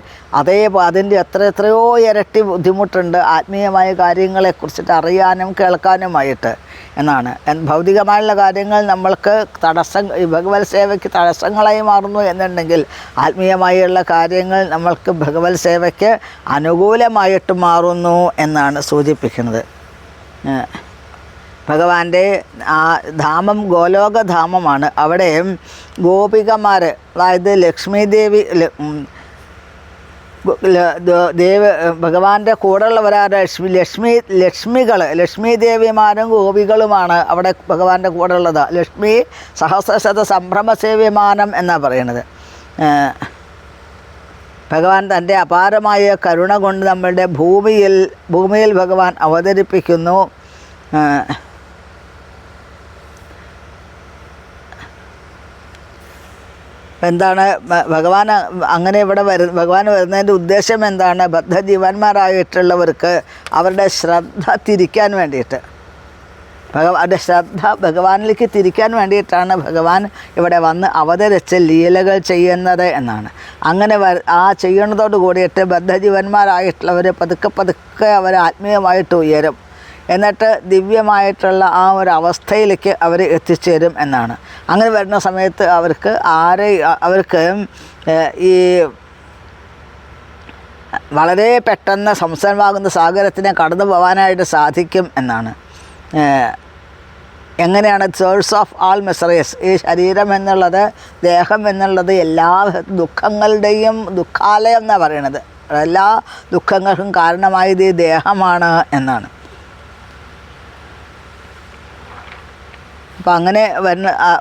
അതിൻ്റെ എത്രയോ ഇരട്ടി ബുദ്ധിമുട്ടുണ്ട് ആത്മീയമായ കാര്യങ്ങളെക്കുറിച്ചിട്ട് അറിയാനും കേൾക്കാനുമായിട്ട് എന്നാണ്. ഭൗതികമായുള്ള കാര്യങ്ങൾ നമ്മൾക്ക് ഭഗവത് സേവയ്ക്ക് തടസ്സങ്ങളായി മാറുന്നു എന്നുണ്ടെങ്കിൽ ആത്മീയമായുള്ള കാര്യങ്ങൾ നമ്മൾക്ക് ഭഗവത് സേവയ്ക്ക് അനുകൂലമായിട്ട് മാറുന്നു എന്നാണ് സൂചിപ്പിക്കുന്നത്. ഭഗവാന്റെ ആ ധാമം ഗോലോകധാമമാണ്. അവിടെ ഗോപികമാർ, അതായത് ലക്ഷ്മീദേവി ഭഗവാന്റെ കൂടെയുള്ളവരാണ് ലക്ഷ്മി ദേവിമാരും ഗോപികളുമാണ് അവിടെ ഭഗവാന്റെ കൂടെ ഉള്ളത്. ലക്ഷ്മി സഹസ്രശത സംഭ്രമസേവ്യമാനം എന്നാണ് പറയുന്നത്. ഭഗവാൻ തൻ്റെ അപാരമായ കരുണ കൊണ്ട് നമ്മളുടെ ഭൂമിയിൽ ഭഗവാൻ അവതരിപ്പിക്കുന്നു. എന്താണ് ഭഗവാൻ അങ്ങനെ ഇവിടെ ഭഗവാൻ വരുന്നതിൻ്റെ ഉദ്ദേശം എന്താണ്? ബദ്ധജീവന്മാരായിട്ടുള്ളവർക്ക് അവരുടെ ശ്രദ്ധ തിരിക്കാൻ വേണ്ടിയിട്ട്. ഭഗവാന്റെ ശ്രദ്ധ ഭഗവാനിലേക്ക് തിരിക്കാൻ വേണ്ടിയിട്ടാണ് ഭഗവാൻ ഇവിടെ വന്ന് അവതരിച്ച് ലീലകൾ ചെയ്യുന്നത് എന്നാണ്. അങ്ങനെ ആ ചെയ്യുന്നതോട് കൂടിയിട്ട് ബദ്ധജീവന്മാരായിട്ടുള്ളവർ പതുക്കെ അവർ ആത്മീയമായിട്ട് ഉയരും. എന്നിട്ട് ദിവ്യമായിട്ടുള്ള ആ ഒരു അവസ്ഥയിലേക്ക് അവർ എത്തിച്ചേരും എന്നാണ്. അങ്ങനെ വരുന്ന സമയത്ത് അവർക്ക് ഈ വളരെ പെട്ടെന്ന് സംസാരമാകുന്ന സാഗരത്തിനെ കടന്നു പോകാനായിട്ട് സാധിക്കും എന്നാണ്. എങ്ങനെയാണ് സോഴ്സ് ഓഫ് ആൾ മിസറീസ്, ഈ ശരീരം എന്നുള്ളത്, ദേഹം എന്നുള്ളത് എല്ലാ ദുഃഖങ്ങളുടെയും ദുഃഖാലയം എന്നാണ് പറയണത്. എല്ലാ ദുഃഖങ്ങൾക്കും കാരണമായത് ഈ ദേഹമാണ് എന്നാണ്. അപ്പോൾ അങ്ങനെ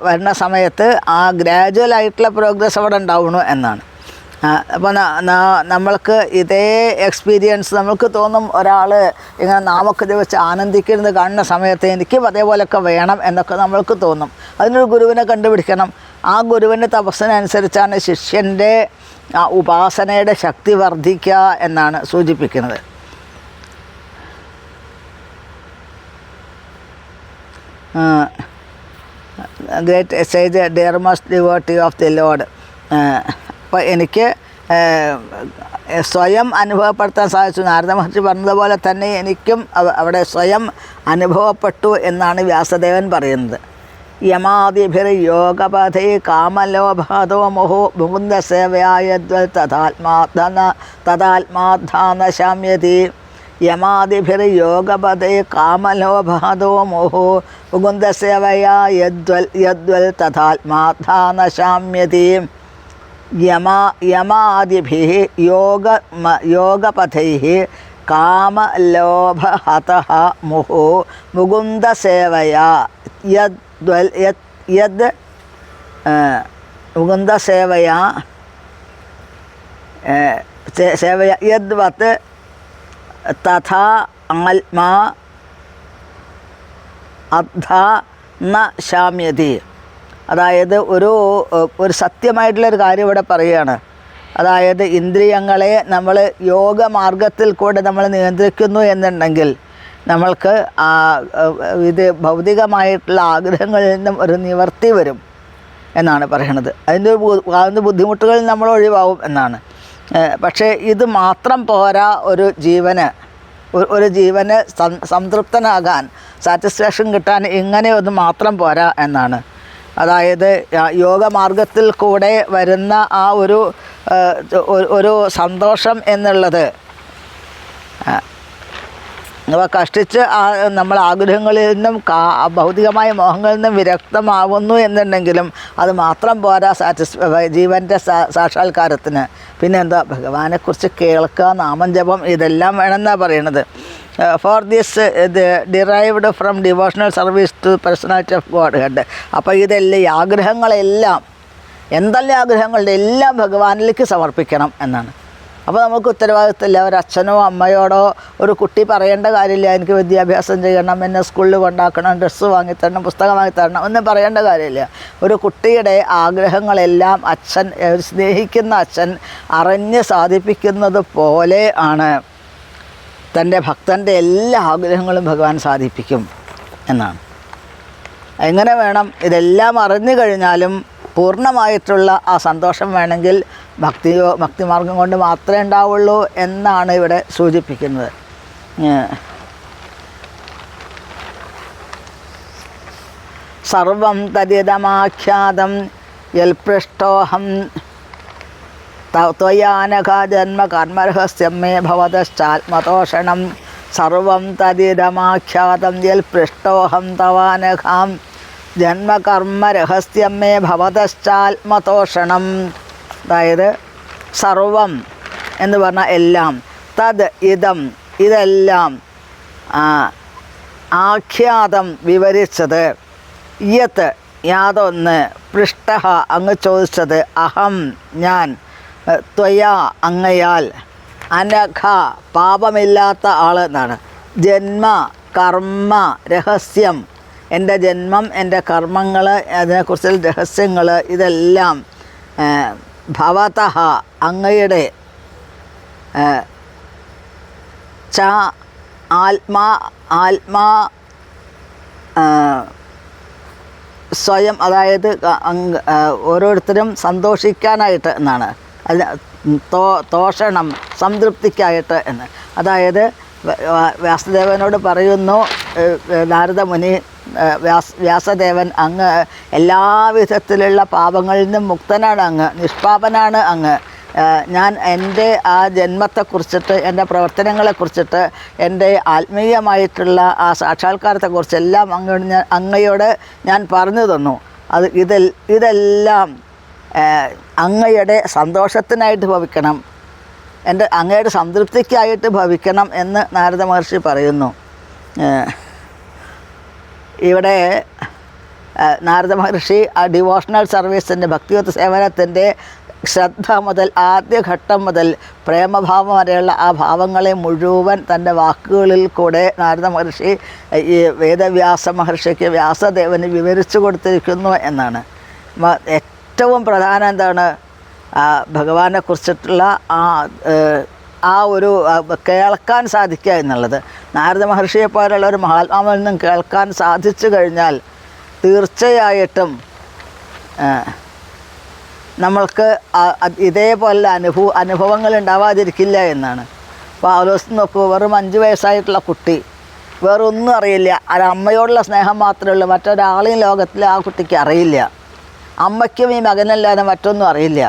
വരുന്ന സമയത്ത് ആ ഗ്രാജുവലായിട്ടുള്ള പ്രോഗ്രസ് അവിടെ ഉണ്ടാവണു എന്നാണ്. അപ്പോൾ നമ്മൾക്ക് ഇതേ എക്സ്പീരിയൻസ് നമുക്ക് തോന്നും. ഒരാൾ ഇങ്ങനെ നാമൊക്കെ ജപിച്ച് ആനന്ദിക്കുന്നത് കാണുന്ന സമയത്ത് എനിക്കും അതേപോലെയൊക്കെ വേണം എന്നൊക്കെ നമ്മൾക്ക് തോന്നും. അതിനൊരു ഗുരുവിനെ കണ്ടുപിടിക്കണം. ആ ഗുരുവിൻ്റെ തപസ്സിനനുസരിച്ചാണ് ശിഷ്യൻ്റെ ഉപാസനയുടെ ശക്തി വർദ്ധിക്കുക എന്നാണ് സൂചിപ്പിക്കുന്നത്. Great sage dearmost devotee of the lord. അപ്പോൾ എനിക്ക് സ്വയം അനുഭവപ്പെടുത്താൻ സാധിച്ചു. നാരദ മഹർഷി പറഞ്ഞതുപോലെ തന്നെ എനിക്കും അവിടെ സ്വയം അനുഭവപ്പെട്ടു എന്നാണ് വ്യാസദേവൻ പറയുന്നത്. യമാദിഭിർ യോഗപഥേ കാമലോഭാദോ മോഹോ മുകുന്ദ സേവയായദ്വൽ തഥാത്മാധാനശാമ്യതി. യമാദിഭിർ യോഗപഥേ കാമലോഭാദോ മോഹോ മുകുന്ദ സേവയാ യദ്വൽ തഥാത്മാധാനശാമ്യതി. യമാദിഭിः യോഗപഥൈः കാമലോഭഹതഃ മുഹോ മുകുന്ദസേവയാ മുകുന്ദസേവയാ യദ്വത് തഥാ ആത്മാ അദ്ധാ ന ശാമ്യതി. അതായത് ഒരു സത്യമായിട്ടുള്ളൊരു കാര്യം ഇവിടെ പറയുകയാണ്. അതായത് ഇന്ദ്രിയങ്ങളെ നമ്മൾ യോഗമാർഗത്തിൽ കൂടെ നമ്മൾ നിയന്ത്രിക്കുന്നു എന്നുണ്ടെങ്കിൽ നമ്മൾക്ക് ഇത് ഭൗതികമായിട്ടുള്ള ആഗ്രഹങ്ങളിൽ നിന്നും ഒരു നിവർത്തി വരും എന്നാണ് പറയണത്. അതിൻ്റെ ബുദ്ധിമുട്ടുകളിൽ നമ്മൾ ഒഴിവാകും എന്നാണ്. പക്ഷേ ഇത് മാത്രം പോരാ ഒരു ജീവന് സംതൃപ്തനാകാൻ, സാറ്റിസ്ഫാക്ഷൻ കിട്ടാൻ ഇങ്ങനെയൊന്നും മാത്രം പോരാ എന്നാണ്. അതായത് യോഗമാർഗത്തിൽ കൂടെ വരുന്ന ആ ഒരു സന്തോഷം എന്നുള്ളത് കഷ്ടിച്ച് നമ്മൾ ആഗ്രഹങ്ങളിൽ നിന്നും ഭൗതികമായ മോഹങ്ങളിൽ നിന്നും വിരക്തമാവുന്നു എന്നുണ്ടെങ്കിലും അത് മാത്രം പോരാ ജീവൻ്റെ സാക്ഷാത്കാരത്തിന്. പിന്നെന്താ, ഭഗവാനെക്കുറിച്ച് കേൾക്കുക, നാമം ജപം, ഇതെല്ലാം വേണമെന്നാണ് പറയണത്. For this derived from devotional service to personality of godhead. അപ്പോൾ ഇതെല്ലാം ഈ ആഗ്രഹങ്ങളെല്ലാം, എന്തെല്ലാം ആഗ്രഹങ്ങളുടെ എല്ലാം ഭഗവാനിലേക്ക് സമർപ്പിക്കണം എന്നാണ്. അപ്പോൾ നമുക്ക് ഉത്തരവാദിത്തമില്ല. ഒരു അച്ഛനോ അമ്മയോടോ ഒരു കുട്ടി പറയേണ്ട കാര്യമില്ല, എനിക്ക് വിദ്യാഭ്യാസം ചെയ്യണം, എന്നെ സ്കൂളിൽ കൊണ്ടാക്കണം, ഡ്രസ്സ് വാങ്ങിത്തരണം, പുസ്തകം വാങ്ങിത്തരണം ഒന്നും പറയേണ്ട കാര്യമില്ല. ഒരു കുട്ടിയുടെ ആഗ്രഹങ്ങളെല്ലാം അച്ഛൻ, സ്നേഹിക്കുന്ന അച്ഛൻ അറിഞ്ഞ് സാധിപ്പിക്കുന്നത് പോലെ ആണ് തൻ്റെ ഭക്തൻ്റെ എല്ലാ ആഗ്രഹങ്ങളും ഭഗവാൻ സാധിപ്പിക്കും എന്നാണ്. എങ്ങനെ വേണം? ഇതെല്ലാം അറിഞ്ഞു കഴിഞ്ഞാലും പൂർണ്ണമായിട്ടുള്ള ആ സന്തോഷം വേണമെങ്കിൽ ഭക്തിമാർഗം കൊണ്ട് മാത്രമേ ഉണ്ടാവുള്ളൂ എന്നാണ് ഇവിടെ സൂചിപ്പിക്കുന്നത്. സർവം തദിദമാഖ്യാതം യൽപൃഷ്ടോഹം ത്വയാനഘ ജന്മ കർമ്മരഹസ്യം മേ ഭവതശ്ചാത്മതോഷണം. സർവം തദിദമാഖ്യാതം യൽപൃഷ്ടോഹം തവാനഘാം ജന്മകർമ്മരഹസ്യം മേ ഭവതശ്ചാത്മതോഷണം. അതായത് സർവം എന്ന് പറഞ്ഞാൽ എല്ലാം, തത് ഇതം ഇതെല്ലാം, ആഖ്യാതം വിവരിച്ചത്, യത് യാതൊന്ന്, പൃഷ്ട അങ്ങ് ചോദിച്ചത്, അഹം ഞാൻ, ത്വയാ അങ്ങയാൽ, അനഘ പാപമില്ലാത്ത ആൾ എന്നാണ്, ജന്മ കർമ്മ രഹസ്യം എൻ്റെ ജന്മം, എൻ്റെ കർമ്മങ്ങൾ, അതിനെക്കുറിച്ചുള്ള രഹസ്യങ്ങൾ, ഇതെല്ലാം ഭവതഃ അങ്ങയുടെ, ച ആത്മാ സ്വയം, അതായത് ഓരോരുത്തരും സന്തോഷിക്കാനായിട്ട് എന്നാണ്, അത് തോഷണം സംതൃപ്തിക്കായിട്ട് എന്ന്. അതായത് വ്യാസദേവനോട് പറയുന്നു നാരദമുനി, വ്യാസദേവൻ, അങ്ങ് എല്ലാവിധത്തിലുള്ള പാപങ്ങളിൽ നിന്നും മുക്തനാണ്, അങ്ങ് നിഷ്പാപനാണ്, അങ്ങ് ഞാൻ എൻ്റെ ആ ജന്മത്തെക്കുറിച്ചിട്ട്, എൻ്റെ പ്രവർത്തനങ്ങളെക്കുറിച്ചിട്ട്, എൻ്റെ ആത്മീയമായിട്ടുള്ള ആ സാക്ഷാത്കാരത്തെക്കുറിച്ചെല്ലാം അങ്ങയോട് ഞാൻ പറഞ്ഞു തന്നു. അത് ഇതെല്ലാം അങ്ങയുടെ സന്തോഷത്തിനായിട്ട് ഭവിക്കണം, അങ്ങയുടെ സംതൃപ്തിക്കായിട്ട് ഭവിക്കണം എന്ന് നാരദ മഹർഷി പറയുന്നു. ഇവിടെ നാരദ മഹർഷി ആ ഡിവോഷണൽ സർവീസിൻ്റെ, ഭക്തിയുക്ത സേവനത്തിൻ്റെ ശ്രദ്ധ മുതൽ, ആദ്യഘട്ടം മുതൽ പ്രേമഭാവം വരെയുള്ള ആ ഭാവങ്ങളെ മുഴുവൻ തൻ്റെ വാക്കുകളിൽ കൂടെ നാരദ മഹർഷി ഈ വേദവ്യാസ മഹർഷിക്ക്, വ്യാസദേവന് വിവരിച്ചു കൊടുത്തിരിക്കുന്നു എന്നാണ്. ഏറ്റവും പ്രധാനം എന്താണ്? ഭഗവാനെ കുറിച്ചിട്ടുള്ള ആ ഒരു കേൾക്കാൻ സാധിക്കുക എന്നുള്ളത്. നാരദ മഹർഷിയെ പോലുള്ള ഒരു മഹാത്മാവിൽ നിന്നും കേൾക്കാൻ സാധിച്ചു കഴിഞ്ഞാൽ തീർച്ചയായിട്ടും നമ്മൾക്ക് ഇതേപോലെ അനുഭവങ്ങൾ ഉണ്ടാവാതിരിക്കില്ല എന്നാണ്. അപ്പോൾ ആലോചിച്ച് നോക്കൂ, വെറും 5 വയസ്സായിട്ടുള്ള കുട്ടി, വേറൊന്നും അറിയില്ല, അത് അമ്മയോടുള്ള സ്നേഹം മാത്രമേ ഉള്ളൂ, മറ്റൊരാളെയും ലോകത്തിൽ ആ കുട്ടിക്ക് അറിയില്ല. അമ്മയ്ക്കും ഈ മകനല്ലാതെ മറ്റൊന്നും അറിയില്ല.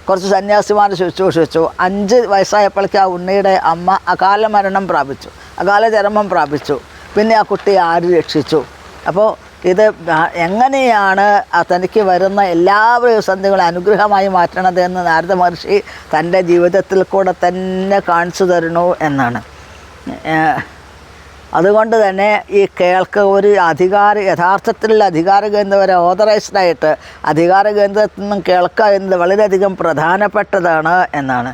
കുറച്ച് സന്യാസിമാർ ശുശ്രൂഷിച്ചു. 5 വയസ്സായപ്പോഴേക്ക് ആ ഉണ്ണിയുടെ അമ്മ അകാല മരണം പ്രാപിച്ചു, അകാല ചരമം പ്രാപിച്ചു. പിന്നെ ആ കുട്ടി ആര് രക്ഷിച്ചു? അപ്പോൾ ഇത് എങ്ങനെയാണ് തനിക്ക് വരുന്ന എല്ലാ പ്രതിസന്ധികളും അനുഗ്രഹമായി മാറ്റണതെന്ന് നാരദ മഹർഷി തൻ്റെ ജീവിതത്തിൽ കൂടെ തന്നെ കാണിച്ചു തരുന്നു എന്നാണ്. അതുകൊണ്ട് തന്നെ ഈ ഒരു യഥാർത്ഥത്തിലുള്ള അധികാര കേന്ദ്രം, ഒരു ഓതറൈസ്ഡായിട്ട് അധികാര കേന്ദ്രത്തിൽ നിന്നും കേൾക്കുക എന്നത് വളരെയധികം പ്രധാനപ്പെട്ടതാണ് എന്നാണ്.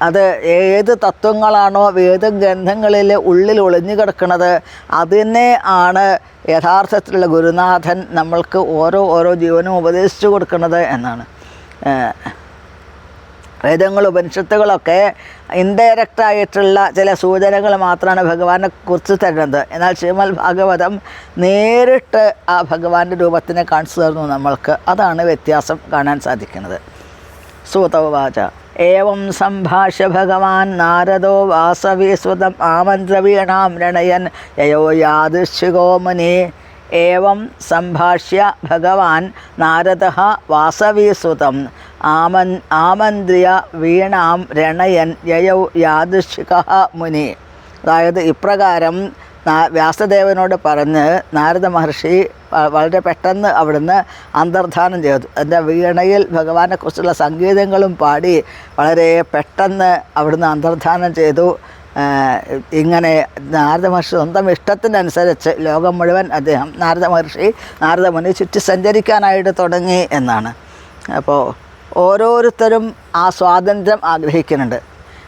അത് ഏത് തത്വങ്ങളാണോ വേദഗ്രന്ഥങ്ങളിൽ ഉള്ളിൽ ഒളിഞ്ഞു കിടക്കുന്നത്, അതിനെ ആണ് യഥാർത്ഥത്തിലുള്ള ഗുരുനാഥൻ നമ്മൾക്ക് ഓരോ ജീവനും ഉപദേശിച്ചു കൊടുക്കുന്നത് എന്നാണ്. വേദങ്ങളും ഉപനിഷത്തുകളൊക്കെ ഇൻഡയറക്റ്റായിട്ടുള്ള ചില സൂചനകൾ മാത്രമാണ് ഭഗവാനെ കുറിച്ച് തരുന്നത്. എന്നാൽ ശ്രീമദ് ഭാഗവതം നേരിട്ട് ആ ഭഗവാന്റെ രൂപത്തിനെ കാണിച്ചു തരുന്നു നമ്മൾക്ക്. അതാണ് വ്യത്യാസം കാണാൻ സാധിക്കുന്നത്. സൂതോവാച ഏവം സംഭാഷ്യ ഭഗവാൻ നാരദോ വാസവീസ്വതം ആമന്ത്രവീണാം രണയൻ യയോ യാദൃശ്ചികോ മുനി. ഏവം സംഭാഷ്യ ഭഗവാൻ നാരദഃ വാസവീസുതം ആമന്ത്ര്യ വീണാം രണയൻ യയൗ യാദൃശ്ചികഃ മുനി. അതായത് ഇപ്രകാരം വ്യാസദേവനോട് പറഞ്ഞ് നാരദ മഹർഷി വളരെ പെട്ടെന്ന് അവിടുന്ന് അന്തർധാനം ചെയ്തു. എൻ്റെ വീണയിൽ ഭഗവാനെക്കുറിച്ചുള്ള സംഗീതങ്ങളും പാടി വളരെ പെട്ടെന്ന് അവിടുന്ന് അന്തർധാനം ചെയ്തു. ഇങ്ങനെ നാരദ മഹർഷി സ്വന്തം ഇഷ്ടത്തിനനുസരിച്ച് ലോകം മുഴുവൻ നാരദ മുനി ചുറ്റി സഞ്ചരിക്കാനായിട്ട് തുടങ്ങി എന്നാണ്. അപ്പോൾ ഓരോരുത്തരും ആ സ്വാതന്ത്ര്യം ആഗ്രഹിക്കുന്നുണ്ട്.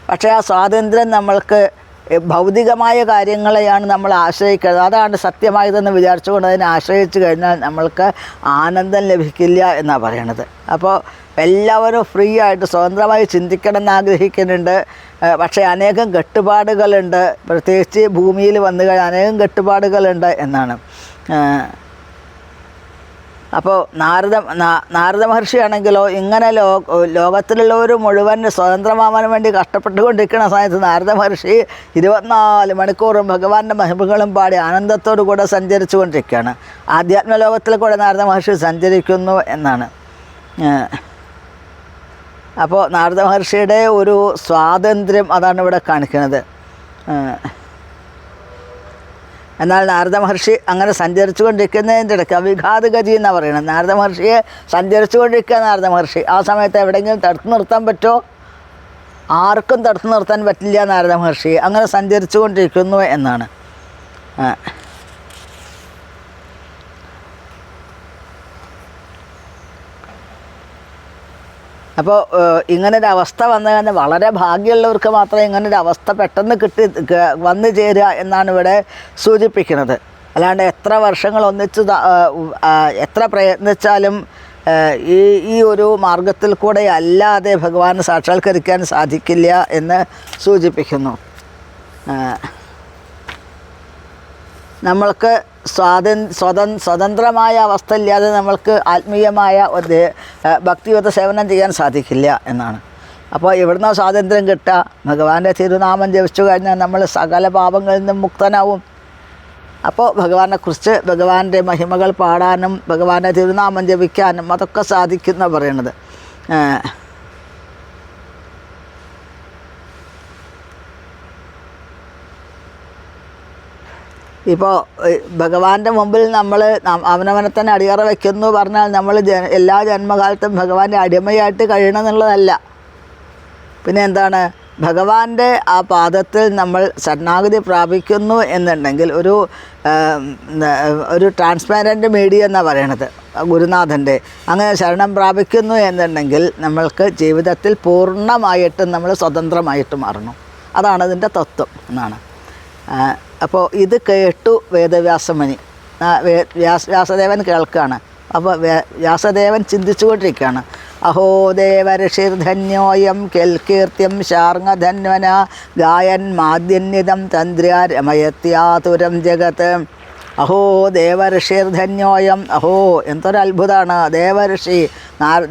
പക്ഷേ ആ സ്വാതന്ത്ര്യം നമ്മൾക്ക് ഭൗതികമായ കാര്യങ്ങളെയാണ് നമ്മൾ ആശ്രയിക്കുന്നത്. അതാണ് സത്യമായതെന്ന് വിചാരിച്ചുകൊണ്ട് അതിനെ ആശ്രയിച്ചു കഴിഞ്ഞാൽ നമ്മൾക്ക് ആനന്ദം ലഭിക്കില്ല എന്നാണ് പറയണത്. അപ്പോൾ എല്ലാവരും ഫ്രീ ആയിട്ട് സ്വതന്ത്രമായി ചിന്തിക്കണം എന്നാഗ്രഹിക്കുന്നുണ്ട്. പക്ഷേ അനേകം കെട്ടുപാടുകളുണ്ട്, പ്രത്യേകിച്ച് ഭൂമിയിൽ വന്നു കഴിഞ്ഞാൽ അനേകം കെട്ടുപാടുകളുണ്ട് എന്നാണ്. അപ്പോൾ നാരദ മഹർഷിയാണെങ്കിലോ ഇങ്ങനെ ലോകത്തിലുള്ളവർ മുഴുവൻ സ്വതന്ത്രമാവാൻ വേണ്ടി കഷ്ടപ്പെട്ടുകൊണ്ടിരിക്കുന്ന സമയത്ത് നാരദ മഹർഷി 24 മണിക്കൂറും ഭഗവാന്റെ മഹിമകളും പാടി ആനന്ദത്തോടു കൂടെ സഞ്ചരിച്ചു കൊണ്ടിരിക്കുകയാണ്. ആധ്യാത്മലോകത്തിൽ കൂടെ നാരദ മഹർഷി സഞ്ചരിക്കുന്നു എന്നാണ്. അപ്പോൾ നാരദ മഹർഷിയുടെ ഒരു സ്വാതന്ത്ര്യം അതാണ് ഇവിടെ കാണിക്കുന്നത്. എന്നാൽ നാരദ മഹർഷി അങ്ങനെ സഞ്ചരിച്ചു കൊണ്ടിരിക്കുന്നതിൻ്റെ ഇടയ്ക്ക് അവിഘാതഗതി എന്നാണ് പറയുന്നത്. നാരദ മഹർഷിയെ സഞ്ചരിച്ചു കൊണ്ടിരിക്കുക നാരദ മഹർഷി ആ സമയത്ത് എവിടെയെങ്കിലും തടുത്തു നിർത്താൻ പറ്റുമോ? ആർക്കും തടുത്തു നിർത്താൻ പറ്റില്ല നാരദ മഹർഷി. അങ്ങനെ സഞ്ചരിച്ചു കൊണ്ടിരിക്കുന്നു എന്നാണ്. അപ്പോൾ ഇങ്ങനൊരവസ്ഥ വന്നു കഴിഞ്ഞാൽ വളരെ ഭാഗ്യമുള്ളവർക്ക് മാത്രമേ ഇങ്ങനൊരവസ്ഥ പെട്ടെന്ന് വന്നു ചേരുക എന്നാണ് ഇവിടെ സൂചിപ്പിക്കുന്നത്. അല്ലാണ്ട് എത്ര വർഷങ്ങൾ ഒന്നിച്ച് എത്ര പ്രയത്നിച്ചാലും ഈ ഒരു മാർഗത്തിൽ കൂടെ അല്ലാതെ ഭഗവാനെ സാക്ഷാത്കരിക്കാൻ സാധിക്കില്ല എന്ന് സൂചിപ്പിക്കുന്നു. നമ്മൾക്ക് സ്വതന്ത്രമായ അവസ്ഥ ഇല്ലാതെ നമ്മൾക്ക് ആത്മീയമായ ഒരു ഭക്തിയുത സേവനം ചെയ്യാൻ സാധിക്കില്ല എന്നാണ്. അപ്പോൾ ഇവിടുന്ന് സ്വാതന്ത്ര്യം കിട്ടുക, ഭഗവാന്റെ തിരുനാമം ജപിച്ചു കഴിഞ്ഞാൽ നമ്മൾ സകല പാപങ്ങളിൽ നിന്നും മുക്തനാവും. അപ്പോൾ ഭഗവാനെക്കുറിച്ച്, ഭഗവാന്റെ മഹിമകൾ പാടാനും ഭഗവാന്റെ തിരുനാമം ജപിക്കാനും അതൊക്കെ സാധിക്കുന്ന പറയണത്. ഇപ്പോൾ ഭഗവാന്റെ മുമ്പിൽ നമ്മൾ അവനവനെ തന്നെ അടിയറ വയ്ക്കുന്നു പറഞ്ഞാൽ നമ്മൾ എല്ലാ ജന്മകാലത്തും ഭഗവാന്റെ അടിമയായിട്ട് കഴിയണം എന്നുള്ളതല്ല. പിന്നെ എന്താണ്, ഭഗവാന്റെ ആ പാദത്തിൽ നമ്മൾ ശരണാഗതി പ്രാപിക്കുന്നു എന്നുണ്ടെങ്കിൽ ഒരു ട്രാൻസ്പാരൻ്റ് മീഡിയ എന്നാണ് പറയണത് ഗുരുനാഥൻ്റെ. അങ്ങനെ ശരണം പ്രാപിക്കുന്നു എന്നുണ്ടെങ്കിൽ നമ്മൾക്ക് ജീവിതത്തിൽ പൂർണ്ണമായിട്ടും നമ്മൾ സ്വതന്ത്രമായിട്ട് മാറണം. അതാണ് അതിൻ്റെ തത്വം എന്നാണ്. അപ്പോൾ ഇത് കേട്ടു വേദവ്യാസമുനി. വ്യാസദേവൻ കേൾക്കുകയാണ്. അപ്പോൾ വ്യാസദേവൻ ചിന്തിച്ചുകൊണ്ടിരിക്കുകയാണ്. അഹോ ദേവഋഷിർധന്യോയം കെൽകീർത്തിയം ശാർങ്ങധന്വന ഗായൻ മാദ്യന്യതം തന്ത്ര്യ രമയത്യാതുരം ജഗത്ത്. അഹോ ദേവഋഷിർധന്യോയം, അഹോ എന്തൊരത്ഭുതമാണ്.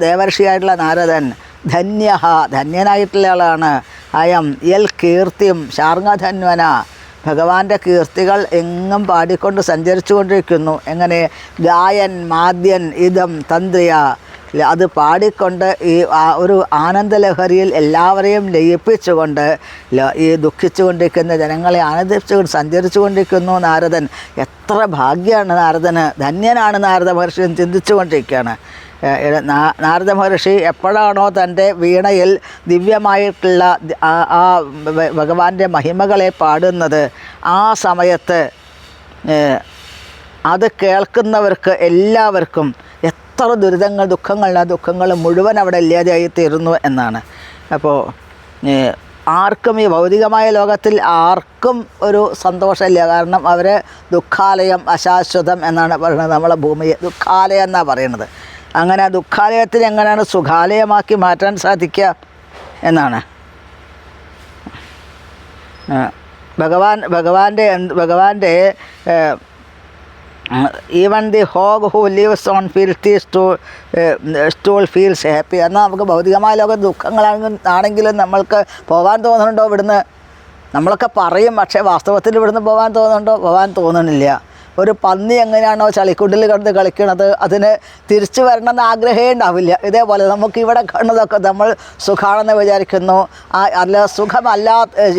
ദേവർഷിയായിട്ടുള്ള നാരദൻ, ധന്യ ധന്യനായിട്ടുള്ള ആളാണ്. അയം യൽ കീർത്തിയും ശാർങ്ങധന്വന, ഭഗവാന്റെ കീർത്തികൾ എങ്ങും പാടിക്കൊണ്ട് സഞ്ചരിച്ചു കൊണ്ടിരിക്കുന്നു. എങ്ങനെ, ഗായൻ മാദ്യൻ ഇതം തന്ത്രിയ, അത് പാടിക്കൊണ്ട് ഈ ഒരു ആനന്ദലഹരിയിൽ എല്ലാവരെയും ലയിപ്പിച്ചുകൊണ്ട് ഈ ദുഃഖിച്ചു കൊണ്ടിരിക്കുന്ന ജനങ്ങളെ ആനന്ദിച്ചുകൊണ്ട് സഞ്ചരിച്ചു കൊണ്ടിരിക്കുന്നു നാരദൻ. എത്ര ഭാഗ്യമാണ് നാരദന്, ധന്യനാണ് നാരദ മഹർഷി ചിന്തിച്ചു കൊണ്ടിരിക്കുകയാണ്. നാരദ മഹർഷി എപ്പോഴാണോ തൻ്റെ വീണയിൽ ദിവ്യമായിട്ടുള്ള ആ ഭഗവാന്റെ മഹിമകളെ പാടുന്നത്, ആ സമയത്ത് അത് കേൾക്കുന്നവർക്ക് എല്ലാവർക്കും എത്ര ദുഃഖങ്ങൾ മുഴുവൻ അവിടെ ഇല്ലാതെയായി തീരുന്നു എന്നാണ്. അപ്പോൾ ആർക്കും ഈ ഭൗതികമായ ലോകത്തിൽ ആർക്കും ഒരു സന്തോഷമില്ല. കാരണം അവർ ദുഃഖാലയം അശാശ്വതം എന്നാണ് പറയുന്നത്. നമ്മളെ ഭൂമിയെ ദുഃഖാലയം എന്നാണ് പറയുന്നത്. അങ്ങനെ ദുഃഖാലയത്തിന് എങ്ങനെയാണ് സുഖാലയമാക്കി മാറ്റാൻ സാധിക്കുക എന്നാണ്. ഭഗവാന്റെ even the hog who lives on filthy stool feels happy. എന്നാൽ നമുക്ക് ഭൗതികമായ ലോകം ദുഃഖങ്ങളാണെങ്കിലും നമ്മൾക്ക് പോകാൻ തോന്നുന്നുണ്ടോ ഇവിടുന്ന്? നമ്മളൊക്കെ പറയും, പക്ഷേ വാസ്തവത്തിൽ ഇവിടുന്ന് പോകാൻ തോന്നുന്നുണ്ടോ? പോകാൻ തോന്നണില്ല. ഒരു പന്നി എങ്ങനെയാണോ ചളിക്കുണ്ടിൽ കിടന്ന് കളിക്കണത്, അതിന് തിരിച്ചു വരണമെന്ന് ആഗ്രഹമേ ഉണ്ടാവില്ല. ഇതേപോലെ നമുക്ക് ഇവിടെ കാണുന്നതൊക്കെ നമ്മൾ സുഖമാണെന്ന് വിചാരിക്കുന്നു, അല്ല സുഖമല്ല,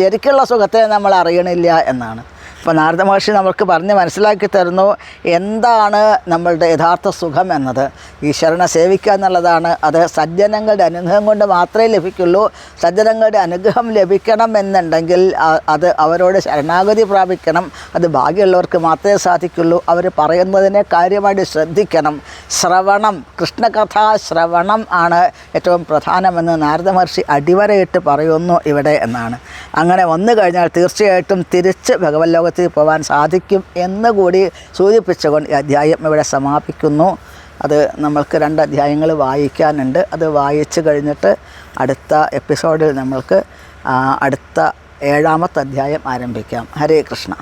ശരിക്കുള്ള സുഖത്തെ നമ്മൾ അറിയണില്ല എന്നാണ്. അപ്പോൾ നാരദ മഹർഷി നമുക്ക് പറഞ്ഞ് മനസ്സിലാക്കി തരുന്നു എന്താണ് നമ്മളുടെ യഥാർത്ഥ സുഖം എന്നത്. ഈശ്വരനെ സേവിക്കുക എന്നുള്ളതാണ്. അത് സജ്ജനങ്ങളുടെ അനുഗ്രഹം കൊണ്ട് മാത്രമേ ലഭിക്കുള്ളൂ. സജ്ജനങ്ങളുടെ അനുഗ്രഹം ലഭിക്കണം എന്നുണ്ടെങ്കിൽ അത് അവരോട് ശരണാഗതി പ്രാപിക്കണം. അത് ഭാഗ്യമുള്ളവർക്ക് മാത്രമേ സാധിക്കുള്ളൂ. അവർ പറയുന്നതിനെ കാര്യമായിട്ട് ശ്രദ്ധിക്കണം. ശ്രവണം, കൃഷ്ണകഥാ ശ്രവണം ആണ് ഏറ്റവും പ്രധാനമെന്ന് നാരദ മഹർഷി അടിവരയിട്ട് പറയുന്നു ഇവിടെ എന്നാണ്. അങ്ങനെ വന്നു കഴിഞ്ഞാൽ തീർച്ചയായിട്ടും തിരിച്ച് ഭഗവത് ലോകത്തിൽ പോകാൻ സാധിക്കും എന്നുകൂടി സൂചിപ്പിച്ചുകൊണ്ട് ഈ അധ്യായം ഇവിടെ സമാപിക്കുന്നു. അത് നമ്മൾക്ക് 2 അധ്യായങ്ങൾ വായിക്കാനുണ്ട്. അത് വായിച്ചു കഴിഞ്ഞിട്ട് അടുത്ത എപ്പിസോഡിൽ നമ്മൾക്ക് അടുത്ത 7ാമത്തെ അധ്യായം ആരംഭിക്കാം. ഹരേ കൃഷ്ണ.